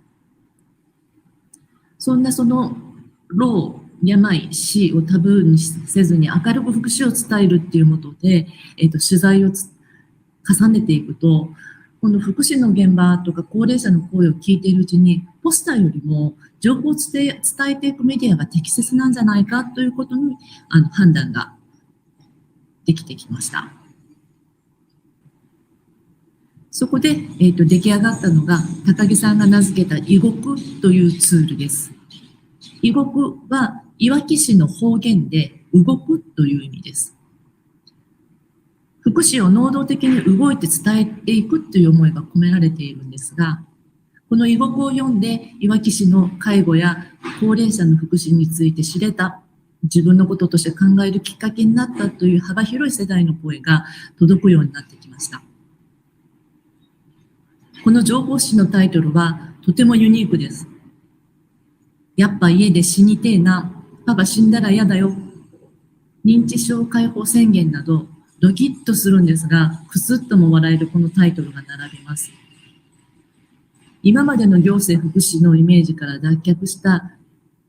そんなその老、病、死をタブーにせずに明るく福祉を伝えるっていうことで、取材を重ねていくと、この福祉の現場とか高齢者の声を聞いているうちに、ポスターよりも情報を伝えていくメディアが適切なんじゃないかということに判断ができてきました。そこで、出来上がったのが高木さんが名付けた移国というツールです。移国はいわき市の方言で動くという意味です。福祉を能動的に動いて伝えていくという思いが込められているんですが、この移国を読んでいわき市の介護や高齢者の福祉について知れた、自分のこととして考えるきっかけになったという幅広い世代の声が届くようになってきました。この情報誌のタイトルはとてもユニークです。やっぱ家で死にてえな、パパ死んだら嫌だよ、認知症解放宣言などドキッとするんですが、くすっとも笑えるこのタイトルが並びます。今までの行政福祉のイメージから脱却した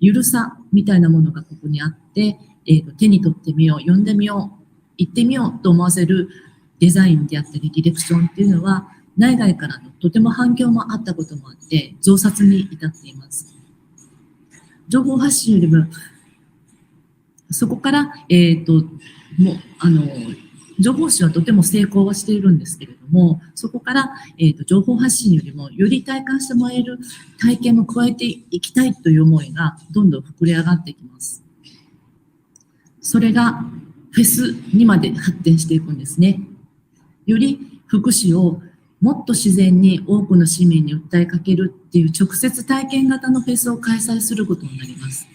ゆるさみたいなものがここにあって、手に取ってみよう、読んでみよう、行ってみようと思わせるデザインであったりディレクションっていうのは、内外からのとても反響もあったこともあって、増刷に至っています。情報発信よりも、そこから、情報誌はとても成功はしているんですけれども、そこから、情報発信よりもより体感してもらえる体験も加えていきたいという思いがどんどん膨れ上がってきます。それがフェスにまで発展していくんですね。より福祉をもっと自然に多くの市民に訴えかけるっていう直接体験型のフェスを開催することになります。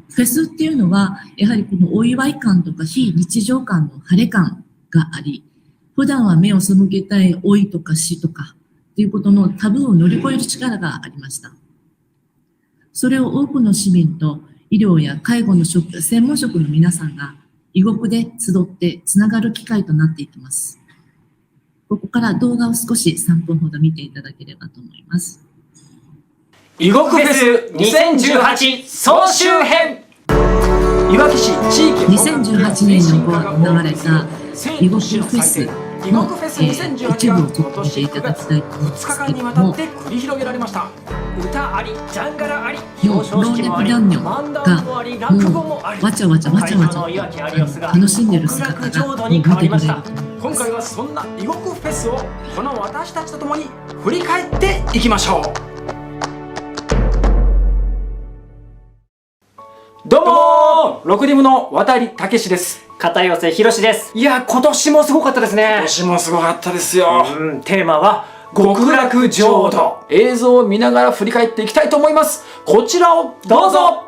フェスっていうのは、やはりこのお祝い感とか非日常感の晴れ感があり、普段は目を背けたい老いとか死とかっていうことのタブーを乗り越える力がありました。それを多くの市民と医療や介護の専門職の皆さんが異国で集ってつながる機会となっていきます。ここから動画を少し3分ほど見ていただければと思います。
異国フェス2018総集編。いわき市地域
2018年に行われた異国フェスの、一部をちょっと見ていただきたいと思うんですけれども、もう老若男女がもうわちゃわちゃ楽しんでる姿が見てくれると思います。
今回はそんな異国フェスをこの私たちと共に振り返っていきましょう。どうもー、ロクディムの渡武史です。
片寄博です。
いや、今年もすごかったですね。今年もすごかったですよ。テーマは極楽浄土。映像を見ながら振り返っていきたいと思います。こちらをどうぞ。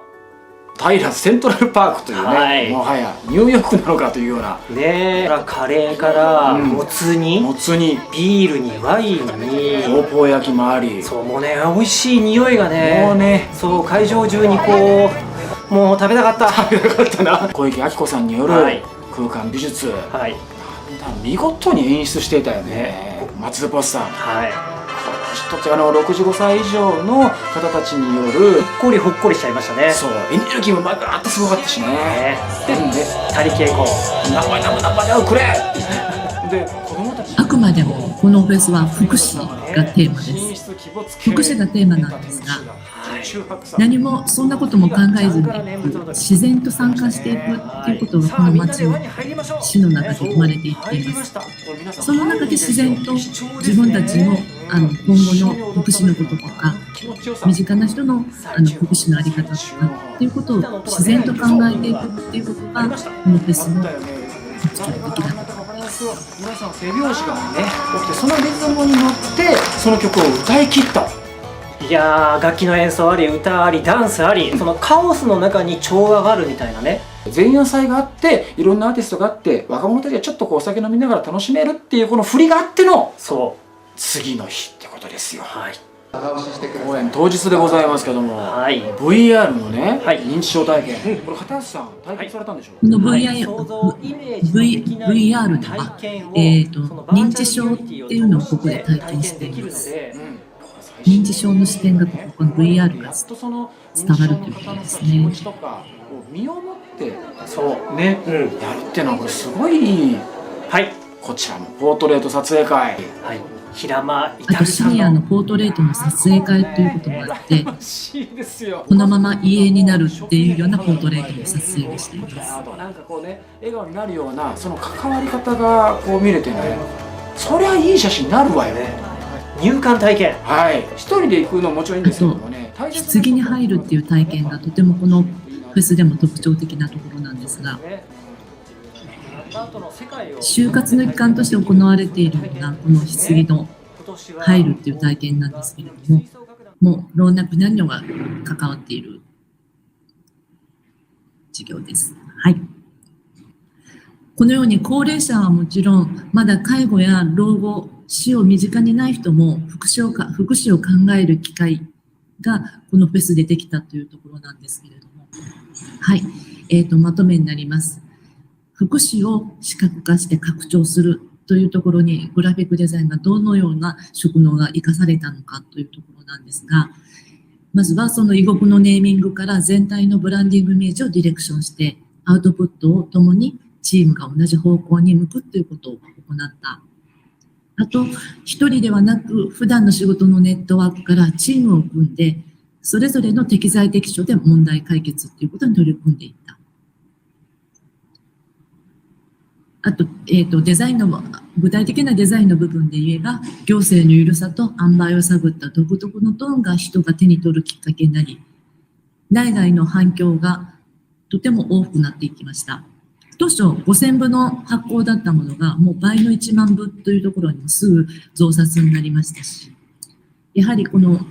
平セントラルパークというね、もはやニューヨークなのかというような
ね、カレーからもつ煮、ビールにワインにポ
ーポー焼きもあり、
そうもうね、美味しい匂いがね、
もうね、
そう会場中にこうもう食べたかった
な。小池晃子さんによる空間美術、見事に演出していたよね。松田ポスさん、一つ65歳以上の方たちによる
ほっこりしちゃいましたね。
そう、エネルギーもまだあっとすごかったしね。
で谷恵子、
名前をくれ。で、子供たち、
あくまでもこのフェスは福祉がテーマです。福祉がテーマなんですが、何もそんなことも考えずに自然と参加していくっていうことがこの街の市の中で生まれていっています。その中で自然と自分たちの今後の福祉のこととか、身近な人の福祉の在り方とかっていうことを自然と考えていくっていうことがこのフェスの特徴的だと思います。
皆さん手拍子がね起きて、そのリズムに乗ってその曲を歌い切った。
いやー、楽器の演奏あり、歌あり、ダンスあり、そのカオスの中に調和があるみたいなね。
前夜祭があって、いろんなアーティストがあって、若者たちがちょっとお酒飲みながら楽しめるっていうこの振りがあっての次の日ってことですよ。公演当日でございますけども、VR のね、認知症体験、これ片橋さん体験されたんでしょう。
この VR では、認知症っていうのをここで体験しています。認知症の視点がこの VR が伝わるということですね。
身をもってそうね、やるっていうのはこれすごい。こちらもポートレート撮影会、
あとシニアのポートレートの撮影会ということもあって、このまま家になるっていうようなポートレートの撮影をしています。
なんかこうね、笑顔になるようなその関わり方がこう見れてね、そりゃいい写真になるわよね。
入館体験、
一人で行くのももちろんいいんですけどもね、
棺に入るっていう体験がとてもこのフェスでも特徴的なところなんですが、就活の一環として行われているようなこの棺の入るっていう体験なんですけれども、もう老若男女が関わっている事業です。このように高齢者はもちろん、まだ介護や老後、死を身近にない人も福祉を考える機会がこのフェスでできたというところなんですけれども、まとめになります。福祉を視覚化して拡張するというところにグラフィックデザインがどのような職能が生かされたのかというところなんですが、まずはその異国のネーミングから全体のブランディングイメージをディレクションして、アウトプットをともにチームが同じ方向に向くということを行った。あと、一人ではなく、普段の仕事のネットワークからチームを組んで、それぞれの適材適所で問題解決ということに取り組んでいった。あと、デザインの、具体的なデザインの部分で言えば、行政の緩さと塩梅を探った独特のトーンが人が手に取るきっかけになり、内外の反響がとても多くなっていきました。当初5000部の発行だったものがもう倍の1万部というところにもすぐ増刷になりましたし、やはりこの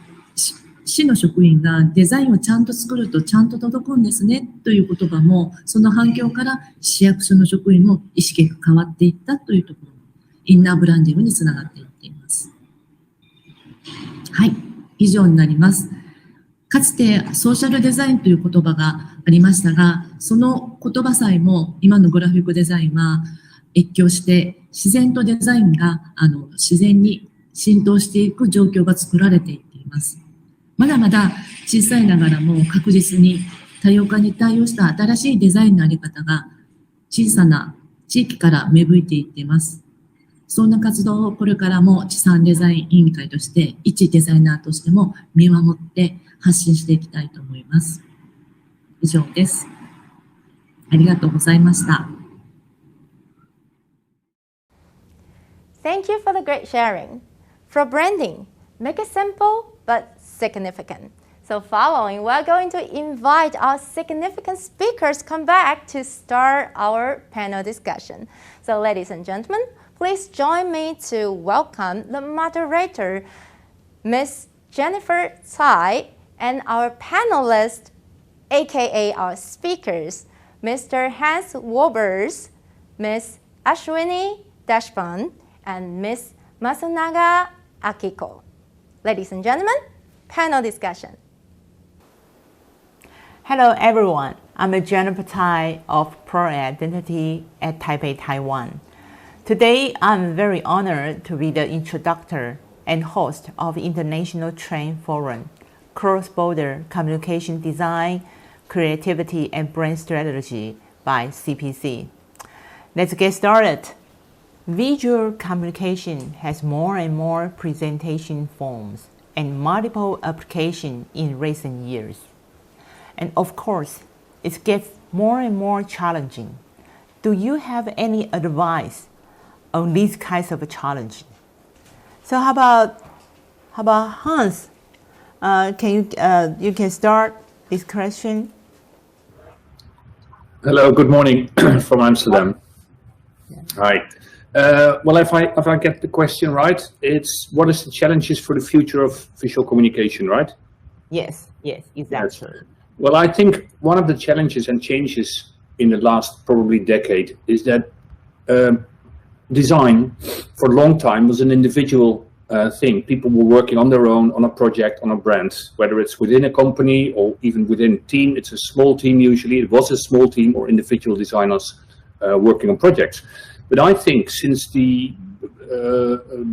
市の職員がデザインをちゃんと作るとちゃんと届くんですねという言葉も、その反響から市役所の職員も意識が変わっていったというところ、インナーブランディングにつながっていっています。以上になります。かつてソーシャルデザインという言葉がありましたが、その言葉さえも今のグラフィックデザインは越境して自然とデザインが自然に浸透していく状況が作られていっています。まだまだ小さいながらも確実に多様化に対応した新しいデザインのあり方が小さな地域から芽吹いていっています。そんな活動をこれからも地産デザイン委員会として一デザイナーとしても見守って発信していきたいと思います。以上です。ありがとうございました。
Thank you for the great sharing. For branding, make it simple but significant. So following, we're going to invite our significant speakers come back to start our panel discussion. So ladies and gentlemen, please join me to welcome the moderator, Ms. Jennifer Tsai, and our panelists, aka our speakers, Mr. Hans Wobers, Ms. Ashwini Dashpan, and Ms. Masunaga Akiko. Ladies and gentlemen, panel discussion.
Hello everyone, I'm Jennifer Tsai of Pro Identity at Taipei, Taiwan. Today, I'm very honored to be the introductor and host of International Trend Forum, Cross-Border Communication Design, Creativity and Brand Strategy by CPC. Let's get started. Visual communication has more and more presentation forms and multiple applications in recent years. And of course, it gets more and more challenging. Do you have any advice on these kinds of challenges? So how about Hans? You can start this question.
Hello, good morning from Amsterdam. Hi. Well, if I get the question right, it's what is the challenges for the future of visual communication, right?
Yes, exactly.
Yes. Well, I think one of the challenges and changes in the last probably decade is that design for a long time was an individual thing. People were working on their own, on a project, on a brand, whether it's within a company or even within a team. It's a small team usually. It was a small team or individual designers working on projects. But I think since the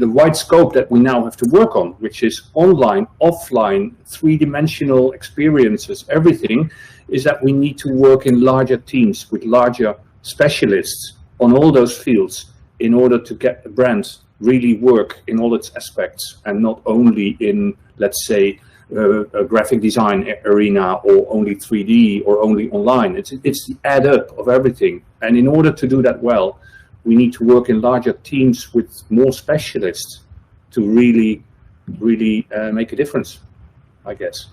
wide scope that we now have to work on, which is online, offline, three-dimensional experiences, everything, is that we need to work in larger teams with larger specialists on all those fields in order to get the brand really work in all its aspects and not only in, let's say, a graphic design arena or only 3D or only online. It's the add up of everything. And in order to do that well, we need to work in larger teams with more specialists to really make a difference, I guess.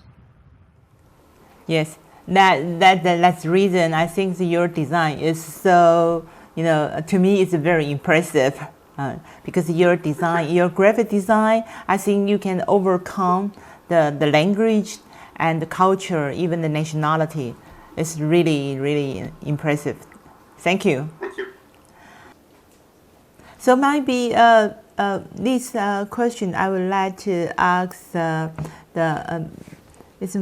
Yes, that's the reason I think your design is so, to me it's very impressive because your design, your graphic design, I think you can overcome the language and the culture, even the nationality. It's really impressive. Thank you. So maybe this question I would like to ask it's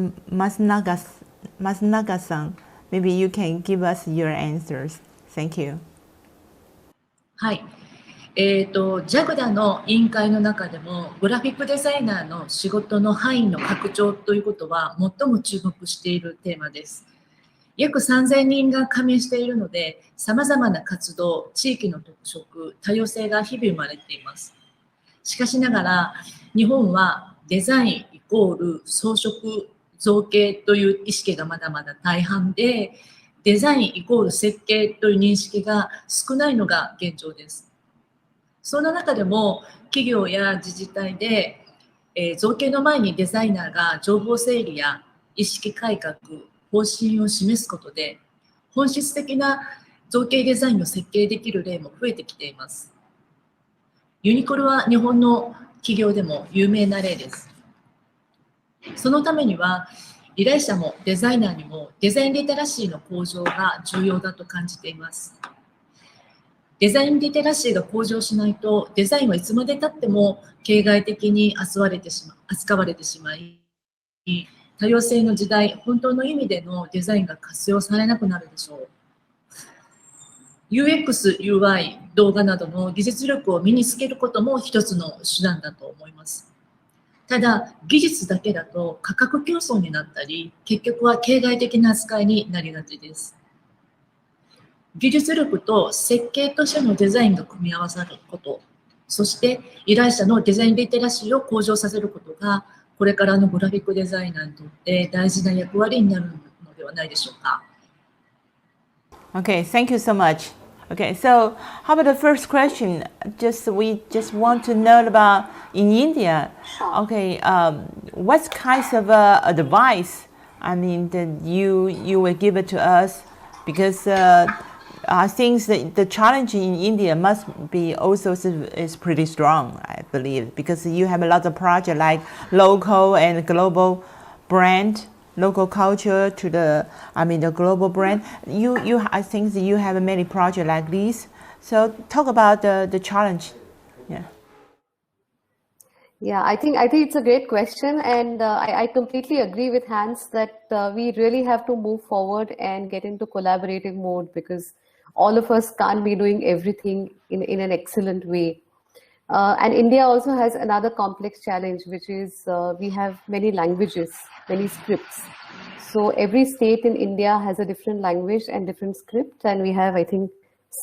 Masunaga-san. Maybe you can give us your answers. Thank you.
はい。JAGDA の委員会の中でもグラフィックデザイナーの仕事の範囲の拡張ということは最も注目しているテーマです。約3000人が加盟しているので、さまざまな活動、地域の特色、多様性が日々生まれています。しかしながら、日本はデザインイコール装飾造形という意識がまだまだ大半で、デザインイコール設計という認識が少ないのが現状です。そんな中でも、企業や自治体で、造形の前にデザイナーが情報整理や意識改革、方針を示すことで、本質的な造形デザインを設計できる例も増えてきています。ユニクロは日本の企業でも有名な例です。そのためには、依頼者もデザイナーにもデザインリテラシーの向上が重要だと感じています。デザインリテラシーが向上しないと、デザインはいつまでたっても形骸的に扱われてしまい、多様性の時代、本当の意味でのデザインが活用されなくなるでしょう。UX、UI、動画などの技術力を身につけることも一つの手段だと思います。ただ、技術だけだと価格競争になったり、結局は形骸的な扱いになりがちです。技術力と設計としてのデザインが組み合わさること、そして依頼者のデザインリテラシーを向上させることが、これからのグラフィックデザイナーにとって大事な役割になるのではないでしょうか。
Okay, thank you so much. Okay, so how about the first question? We just want to know about in India. Okay, what kinds of advice? I mean, that you will give it to us, because I think the challenge in India must be also is pretty strong, I believe, because you have a lot of projects like local and global brand. Local culture to the global brand. I think that you have many projects like this. So talk about the challenge.
Yeah, I think it's a great question, and I completely agree with Hans that we really have to move forward and get into collaborative mode, because all of us can't be doing everything in an excellent way. And India also has another complex challenge, which is we have many languages, many scripts. So every state in India has a different language and different script, and we have, I think,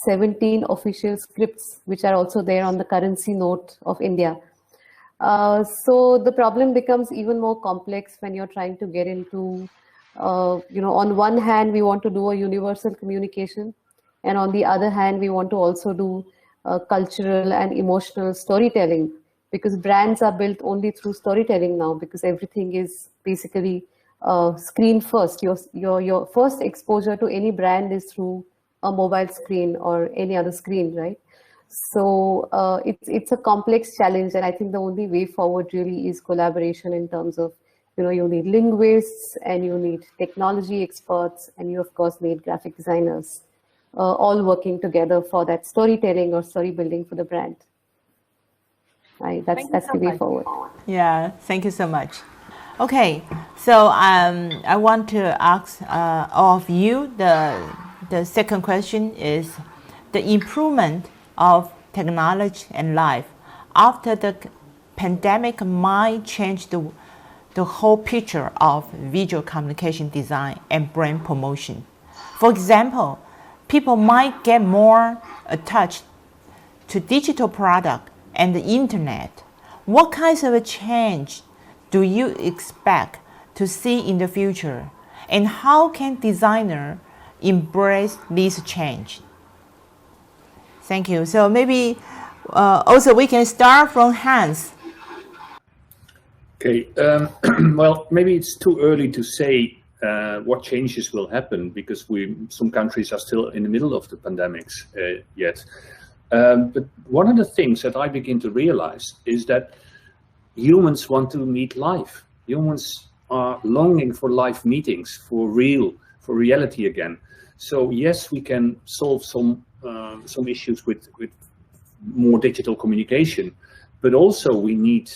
17 official scripts, which are also there on the currency note of India. So the problem becomes even more complex when you're trying to get into, on one hand, we want to do a universal communication, and on the other hand, we want to also do cultural and emotional storytelling, because brands are built only through storytelling now, because everything is basically screen first. Your first exposure to any brand is through a mobile screen or any other screen, right? So it's a complex challenge, and I think the only way forward really is collaboration in terms of, you need linguists, and you need technology experts, and you of course need graphic designers. All working together for that storytelling or story building for the brand. Right, that's the way forward.
Yeah, thank you so much. Okay, so I want to ask all of you, the second question is the improvement of technology and life after the pandemic might change the whole picture of visual communication design and brand promotion. For example, people might get more attached to digital product and the internet. What kinds of a change do you expect to see in the future? And how can designers embrace this change? Thank you. So maybe also we can start from Hans.
Okay, well, maybe it's too early to say what changes will happen, because some countries are still in the middle of the pandemics yet. But one of the things that I begin to realize is that humans want to meet live. Humans are longing for live meetings, for reality again. So yes, we can solve some issues with more digital communication, but also we need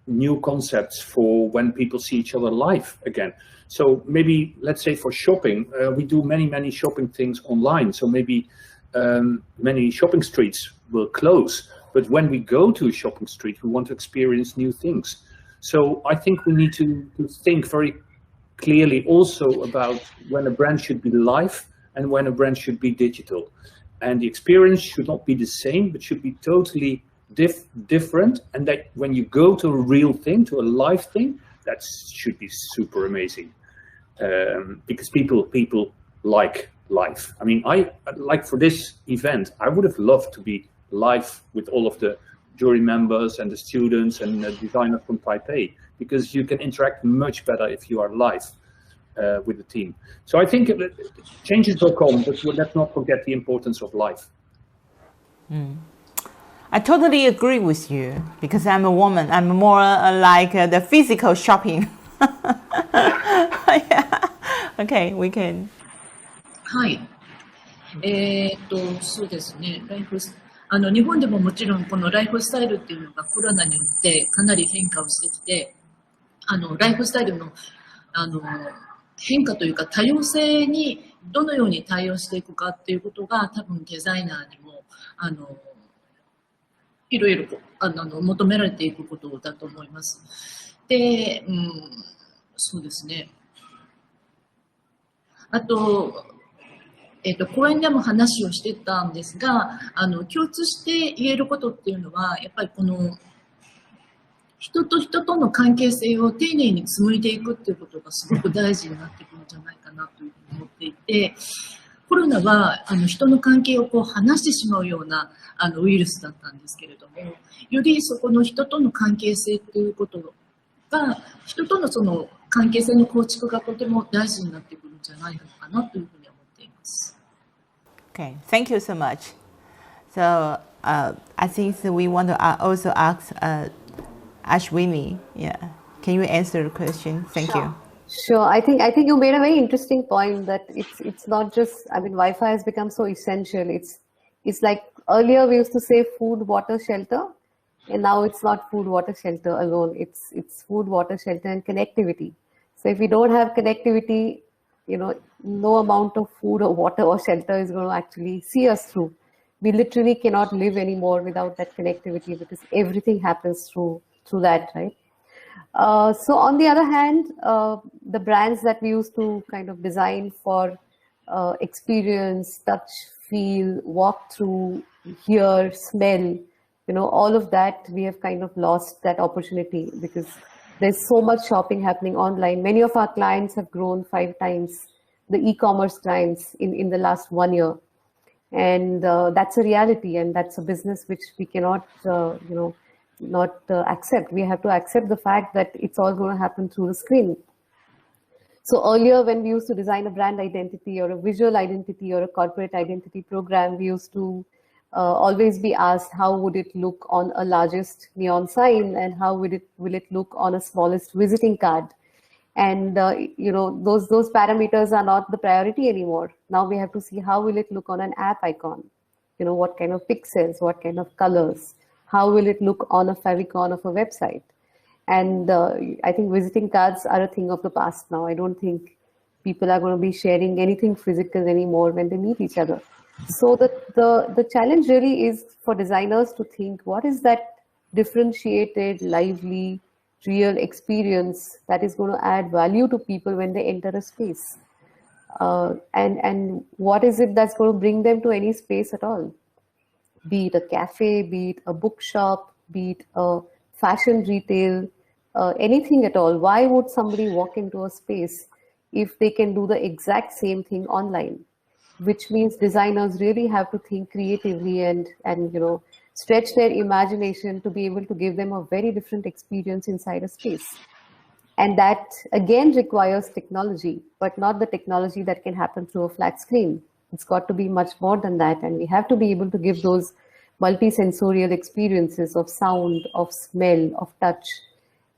new concepts for when people see each other live again. So maybe, let's say for shopping, we do many shopping things online. So maybe many shopping streets will close. But when we go to a shopping street, we want to experience new things. So I think we need to think very clearly also about when a brand should be live and when a brand should be digital. And the experience should not be the same, but should be totally different. And that when you go to a real thing, to a live thing, that should be super amazing. Because people like live. I mean, I like for this event, I would have loved to be live with all of the jury members and the students and the designers from Taipei, because you can interact much better if you are live with the team. So I think changes will come, but let's not forget the importance of live.
I totally agree with you, because I'm a woman. I'm more like the physical shopping. Yeah. Okay, we can.
はい。そうですね。日本でももちろんこのライフスタイルっていうのがコロナによってかなり変化をしてきて、ライフスタイルの変化というか多様性にどのように対応していくかっていうことが多分デザイナーにもいろいろ求められていくことだと思います。で、そうですね。あと、講演でも話をしてたんですが、共通して言えることっていうのは、やっぱりこの人と人との関係性を丁寧に紡いでいくっていうことがすごく大事になってくるんじゃないかなというふうに思っていて、コロナは人の関係をこう離してしまうようなウイルスだったんですけれども、よりそこの人との関係性っていうことが、人とのその関係性の構築がとても大事になってくるんじゃないのかなというふうに思っています。
Okay, thank you so much. So I think we want to also ask Ashwini. Yeah, can you answer the question? Thank you.
Sure. I think you made a very interesting point that it's not just, I mean, Wi-Fi has become so essential. It's like earlier we used to say food, water, shelter, and now it's not food, water, shelter alone. It's food, water, shelter, and connectivity. So if we don't have connectivity, you know, no amount of food or water or shelter is going to actually see us through. We literally cannot live anymore without that connectivity because everything happens through that, right? So on the other hand, the brands that we used to kind of design for experience, touch, feel, walk through, hear, smell, you know, all of that, we have kind of lost that opportunity because there's so much shopping happening online. Many of our clients have grown 5 times, the e-commerce clients in the last 1 year. And that's a reality, and that's a business which we cannot, not accept. We have to accept the fact that it's all going to happen through the screen. So earlier when we used to design a brand identity or a visual identity or a corporate identity program, we used to always be asked how would it look on a largest neon sign and how will it look on a smallest visiting card. And those parameters are not the priority anymore. Now we have to see how will it look on an app icon, you know, what kind of pixels, what kind of colors, how will it look on a favicon of a website. And I think visiting cards are a thing of the past now. I don't think people are going to be sharing anything physical anymore when they meet each other. So the challenge really is for designers to think, what is that differentiated, lively, real experience that is going to add value to people when they enter a space? And what is it that's going to bring them to any space at all? Be it a cafe, be it a bookshop, be it a fashion retail, anything at all. Why would somebody walk into a space if they can do the exact same thing online? Which means designers really have to think creatively and stretch their imagination to be able to give them a very different experience inside a space. And that again requires technology, but not the technology that can happen through a flat screen. It's got to be much more than that, and we have to be able to give those multi-sensorial experiences of sound, of smell, of touch,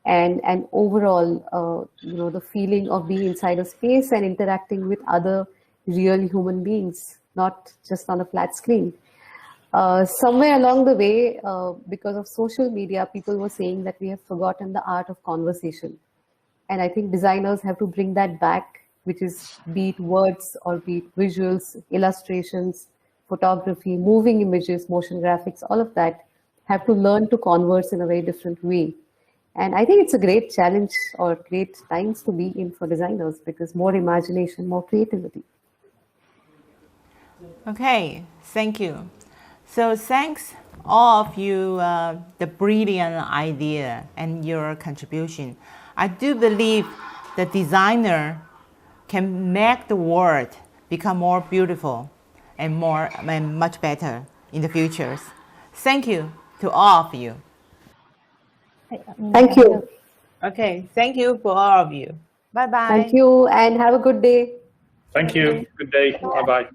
and overall, the feeling of being inside a space and interacting with other real human beings, not just on a flat screen. Somewhere along the way, because of social media, people were saying that we have forgotten the art of conversation. And I think designers have to bring that back, which is be it words or be it visuals, illustrations, photography, moving images, motion graphics, all of that have to learn to converse in a very different way. And I think it's a great challenge or great times to be in for designers because more imagination, more creativity.
Okay, thank you. So thanks all of you, the brilliant idea and your contribution. I do believe the designer can make the world become more beautiful and much better in the future. Thank you to all of you.
Thank you.
Okay, thank you for all of you. Bye-bye.
Thank you and have a good day.
Thank you. Good day. Bye-bye.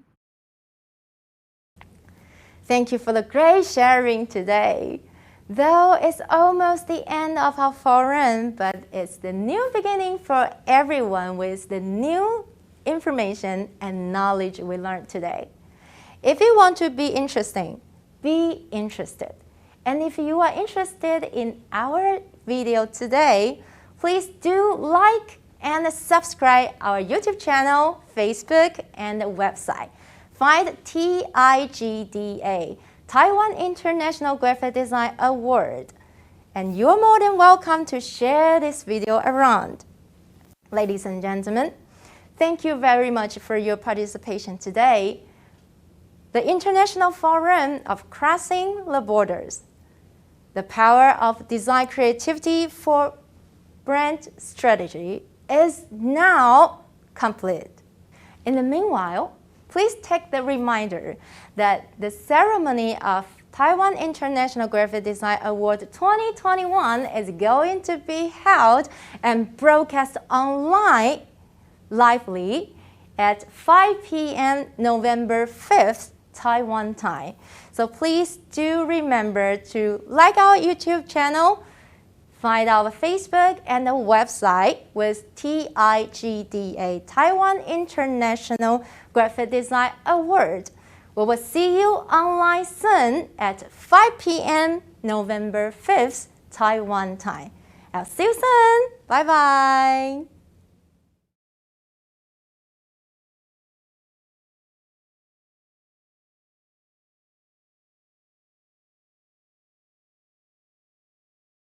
Thank you for the great sharing today. Though it's almost the end of our forum, but it's the new beginning for everyone with the new information and knowledge we learned today. If you want to be interesting, be interested. And if you are interested in our video today, please do like and subscribe our YouTube channel, Facebook, and website. Find TIGDA, Taiwan International Graphic Design Award. And you're more than welcome to share this video around. Ladies and gentlemen, thank you very much for your participation today. The International Forum of Crossing the Borders, the power of design creativity for brand strategy, is now complete. In the meanwhile, please take the reminder that the ceremony of Taiwan International Graphic Design Award 2021 is going to be held and broadcast online lively at 5 p.m. November 5th, Taiwan time. So please do remember to like our YouTube channel, find our Facebook and the website with TIGDA, Taiwan International Graphic Design Award. We will see you online soon at 5 p.m. November 5th, Taiwan time. I'll see you soon. Bye-bye.